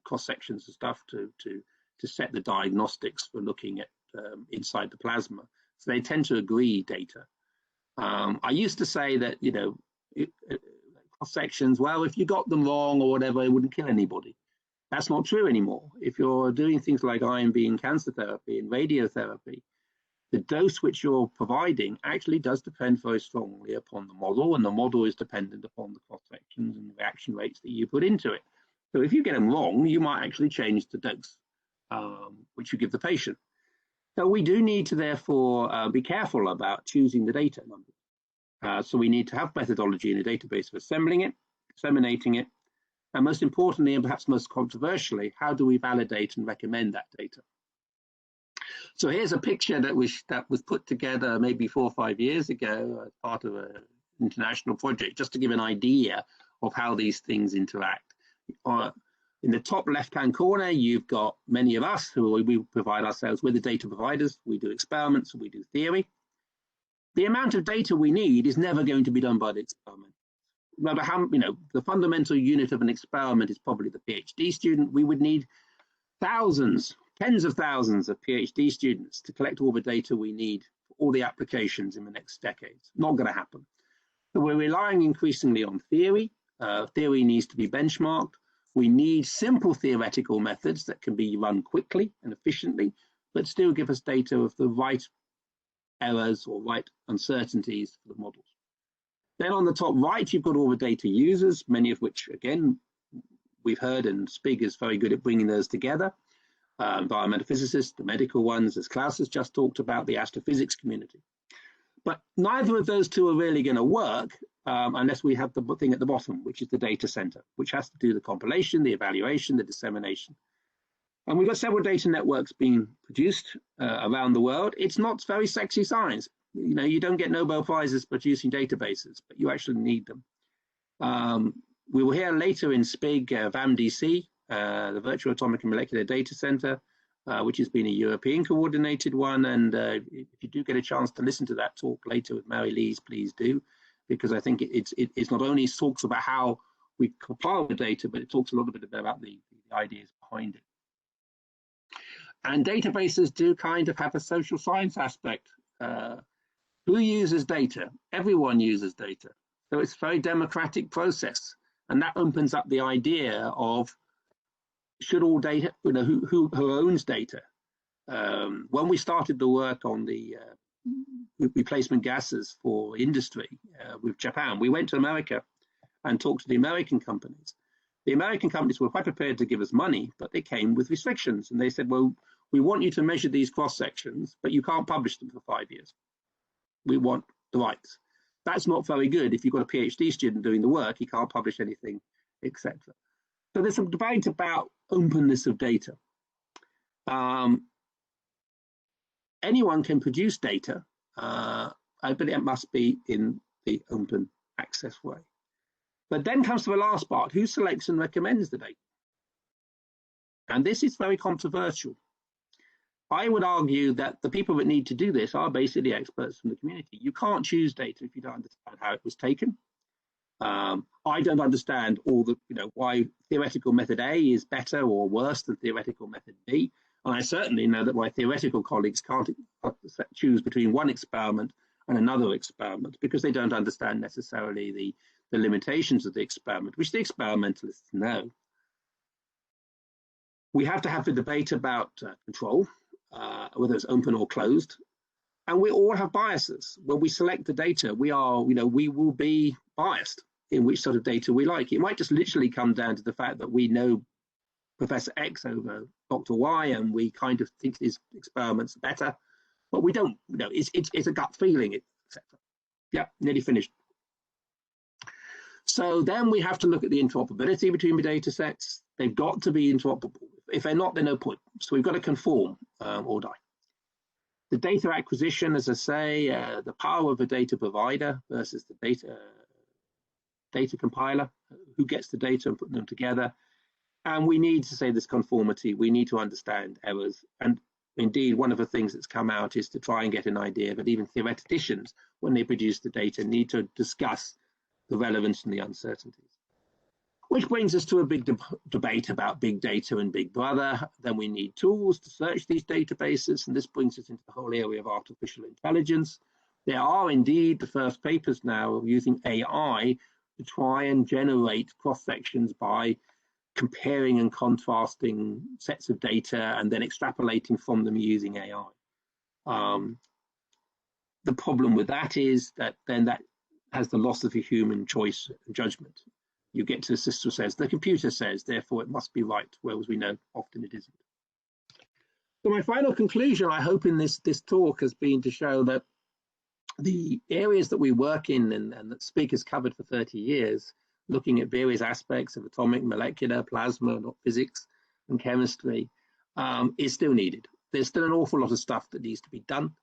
cross-sections and stuff to set the diagnostics for looking at inside the plasma. So they tend to agree data. I used to say that, you know, cross-sections, well, if you got them wrong or whatever, it wouldn't kill anybody. That's not true anymore. If you're doing things like ion beam cancer therapy and radiotherapy, the dose which you're providing actually does depend very strongly upon the model, and the model is dependent upon the cross-sections and reaction rates that you put into it. So if you get them wrong, you might actually change the dose which you give the patient. So we do need to therefore be careful about choosing the data numbers. So we need to have methodology in a database for assembling it, disseminating it, and most importantly, and perhaps most controversially, how do we validate and recommend that data? So here's a picture that was put together maybe 4 or 5 years ago as part of an international project, just to give an idea of how these things interact. In the top left-hand corner, you've got many of us who we provide ourselves with the data providers. We do experiments, we do theory. The amount of data we need is never going to be done by the experiment. No matter how, you know, the fundamental unit of an experiment is probably the PhD student. We would need thousands, tens of thousands of PhD students to collect all the data we need for all the applications in the next decades. Not going to happen. So we're relying increasingly on theory. Theory needs to be benchmarked. We need simple theoretical methods that can be run quickly and efficiently, but still give us data of the right errors or right uncertainties for the models. Then on the top right, you've got all the data users, many of which, again, we've heard, and Spig is very good at bringing those together. Environmental physicists, the medical ones, as Klaus has just talked about, the astrophysics community. But neither of those two are really going to work unless we have the thing at the bottom, which is the data center, which has to do the compilation, the evaluation, the dissemination. And we've got several data networks being produced around the world. It's not very sexy science. You know, you don't get Nobel Prizes producing databases, but you actually need them. We will hear later in Spig, VAMDC, the Virtual Atomic and Molecular Data Center, which has been a European coordinated one. And if you do get a chance to listen to that talk later with Mary Lees, please do, because I think it's not only talks about how we compile the data, but it talks a little bit about the ideas behind it. And databases do kind of have a social science aspect. Who uses data? Everyone uses data. So it's a very democratic process. And that opens up the idea of should all data, you know, who owns data? When we started the work on the replacement gases for industry with Japan, we went to America and talked to the American companies. The American companies were quite prepared to give us money, but they came with restrictions. And they said, well, we want you to measure these cross sections, but you can't publish them for 5 years. We want the rights. That's not very good. If you've got a PhD student doing the work, he can't publish anything, etc. So there's some debate about openness of data. Anyone can produce data, but it must be in the open access way. But then comes to the last part, who selects and recommends the data? And this is very controversial. I would argue that the people that need to do this are basically experts from the community. You can't choose data if you don't understand how it was taken. I don't understand all the, why theoretical method A is better or worse than theoretical method B. And I certainly know that my theoretical colleagues can't choose between one experiment and another experiment because they don't understand necessarily the limitations of the experiment, which the experimentalists know. We have to have the debate about control, whether it's open or closed. And we all have biases. When we select the data, we will be biased in which sort of data we like. It might just literally come down to the fact that we know Professor X over Dr. Y, and we kind of think his experiments are better, but we don't. It's a gut feeling, etc. Yeah, nearly finished. So then we have to look at the interoperability between the data sets. They've got to be interoperable. If they're not, they're no point. So we've got to conform or die. The data acquisition, as I say, the power of a data provider versus the data compiler, who gets the data and put them together. And we need to say this conformity. We need to understand errors. And indeed, one of the things that's come out is to try and get an idea that even theoreticians, when they produce the data, need to discuss the relevance and the uncertainties. Which brings us to a big debate about big data and Big Brother. Then we need tools to search these databases, and this brings us into the whole area of artificial intelligence. There are indeed the first papers now using AI to try and generate cross-sections by comparing and contrasting sets of data and then extrapolating from them using AI. The problem with that is that then that has the loss of a human choice and judgment. You get to the system says, the computer says, therefore it must be right, whereas we know often it isn't. So my final conclusion, I hope in this talk, has been to show that the areas that we work in and that Spig has covered for 30 years, looking at various aspects of atomic, molecular, plasma, physics and chemistry, is still needed. There's still an awful lot of stuff that needs to be done.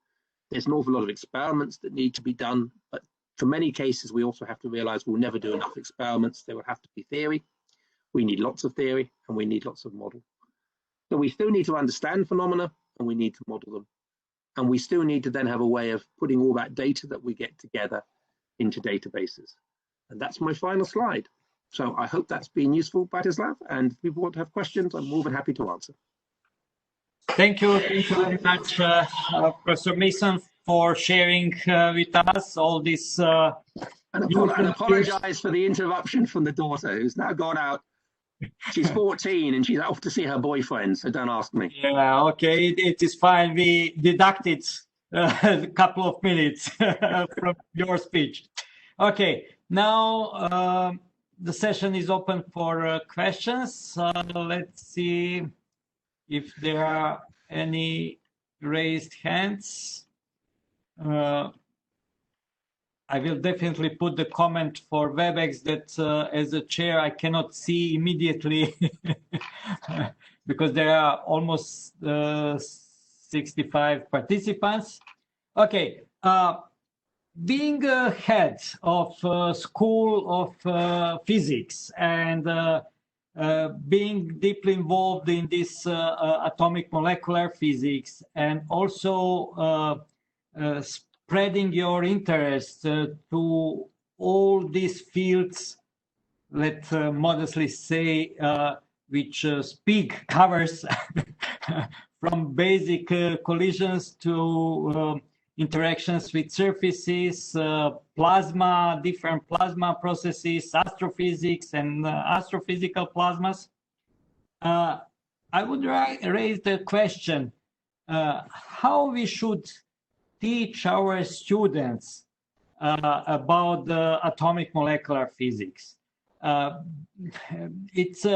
There's an awful lot of experiments that need to be done, but for many cases, we also have to realize we'll never do enough experiments. There will have to be theory. We need lots of theory and we need lots of model. So we still need to understand phenomena and we need to model them. And we still need to then have a way of putting all that data that we get together into databases. And that's my final slide. So I hope that's been useful, Batislav. And if people want to have questions, I'm more than happy to answer. Thank you very much, Professor Mason, for sharing with us all this. And apologize for the interruption from the daughter, who's now gone out. She's 14 and she's off to see her boyfriend, so don't ask me. Yeah, okay, it is fine. We deducted a couple of minutes from your speech. Okay, now the session is open for questions. Let's see if there are any raised hands. I will definitely put the comment for WebEx that as a chair I cannot see immediately because there are almost 65 participants. Okay, being a head of School of Physics and being deeply involved in this atomic molecular physics and also spreading your interest to all these fields, let's modestly say, which Spig covers, from basic collisions to interactions with surfaces, plasma, different plasma processes, astrophysics and astrophysical plasmas. I would raise the question, how we should teach our students about the atomic molecular physics. It's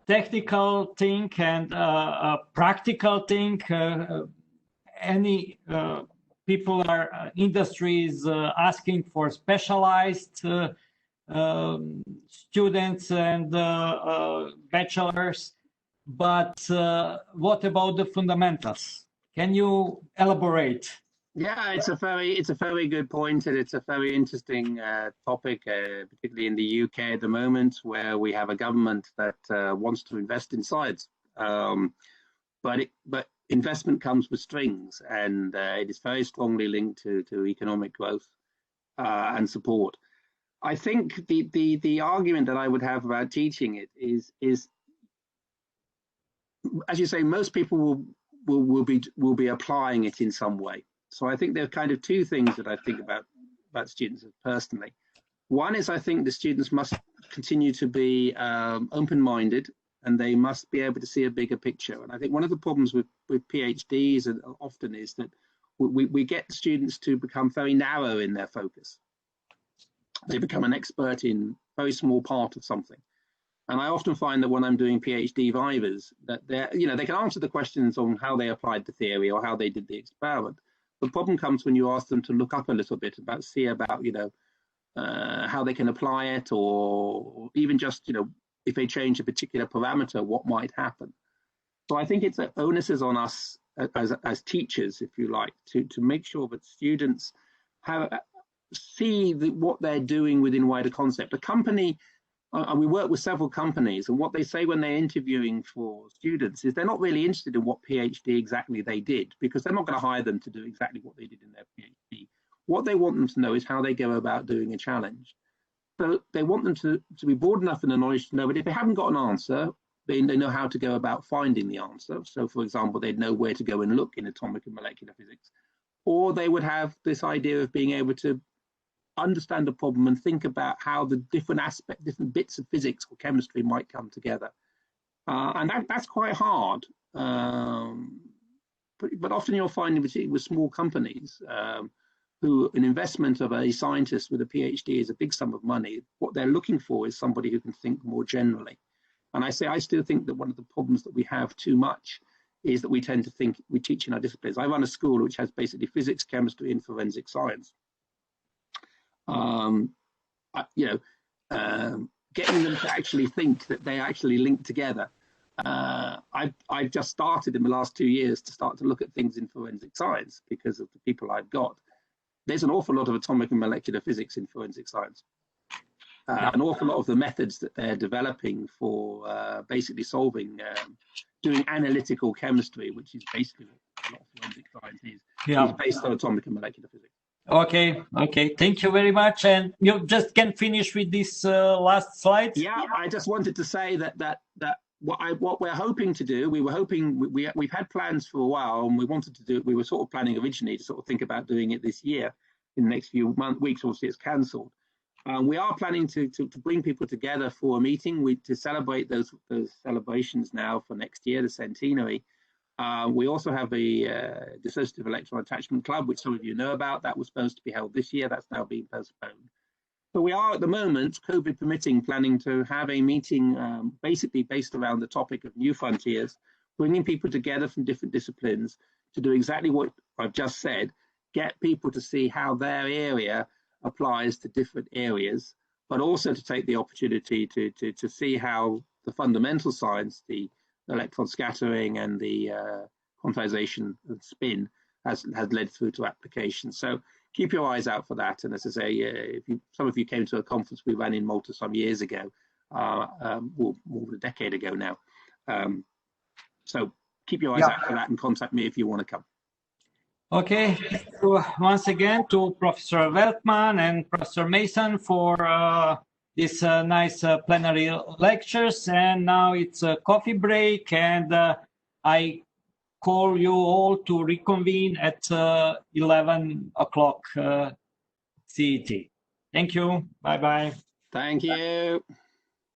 technical thing and a practical thing. Any people are industries asking for specialized students and bachelors, but what about the fundamentals? Can you elaborate? Yeah, it's a very good point, and it's a very interesting topic, particularly in the UK at the moment, where we have a government that wants to invest in science, but investment comes with strings, and it is very strongly linked to economic growth and support. I think the argument that I would have about teaching it is as you say, most people will be applying it in some way. So I think there are kind of two things that I think about students personally. One is I think the students must continue to be open-minded, and they must be able to see a bigger picture. And I think one of the problems with PhDs often is that we get students to become very narrow in their focus. They become an expert in a very small part of something. And I often find that when I'm doing PhD vivas, that they can answer the questions on how they applied the theory or how they did the experiment. The problem comes when you ask them to look up a little bit about how they can apply it, or even just, if they change a particular parameter, what might happen. So I think it's an onus is on us as teachers, if you like, to make sure that students see what they're doing within wider concept. A company, and we work with several companies, and what they say when they're interviewing for students is they're not really interested in what PhD exactly they did, because they're not going to hire them to do exactly what they did in their PhD. What they want them to know is how they go about doing a challenge. So they want them to be broad enough in the knowledge to know that if they haven't got an answer, they know how to go about finding the answer. So, for example, they'd know where to go and look in atomic and molecular physics. Or they would have this idea of being able to understand the problem and think about how the different bits of physics or chemistry might come together. And that's quite hard. But often you'll find, particularly with small companies, who an investment of a scientist with a PhD is a big sum of money. What they're looking for is somebody who can think more generally. And I still think that one of the problems that we have too much is that we tend to think we teach in our disciplines. I run a school which has basically physics, chemistry, and forensic science. Getting them to actually think that they actually link together. I've just started in the last 2 years to start to look at things in forensic science because of the people I've got. There's an awful lot of atomic and molecular physics in forensic science. An awful lot of the methods that they're developing for basically doing analytical chemistry, which is basically what a lot of forensic science is based on atomic and molecular physics. Okay. Thank you very much. And you just can finish with this last slide. Yeah, I just wanted to say that what we're hoping to do, we've had plans for a while, and we were sort of planning originally to sort of think about doing it this year in the next few weeks. Obviously, it's cancelled. We are planning to bring people together for a meeting to celebrate those celebrations now for next year, the centenary. We also have a dissociative electron attachment club, which some of you know about. That was supposed to be held this year. That's now being postponed. So we are at the moment, COVID permitting, planning to have a meeting basically based around the topic of new frontiers, bringing people together from different disciplines to do exactly what I've just said, get people to see how their area applies to different areas, but also to take the opportunity to see how the fundamental science, the electron scattering and the quantization and spin has led through to application. So keep your eyes out for that. And as I say, some of you came to a conference we ran in Malta some years ago, more than a decade ago now. So keep your eyes out for that and contact me if you want to come. Okay, thank you once again to Professor Veltman and Professor Mason for this nice plenary lectures. And now it's a coffee break, and I call you all to reconvene at 11 o'clock CET. Thank you. Bye-bye. Thank you.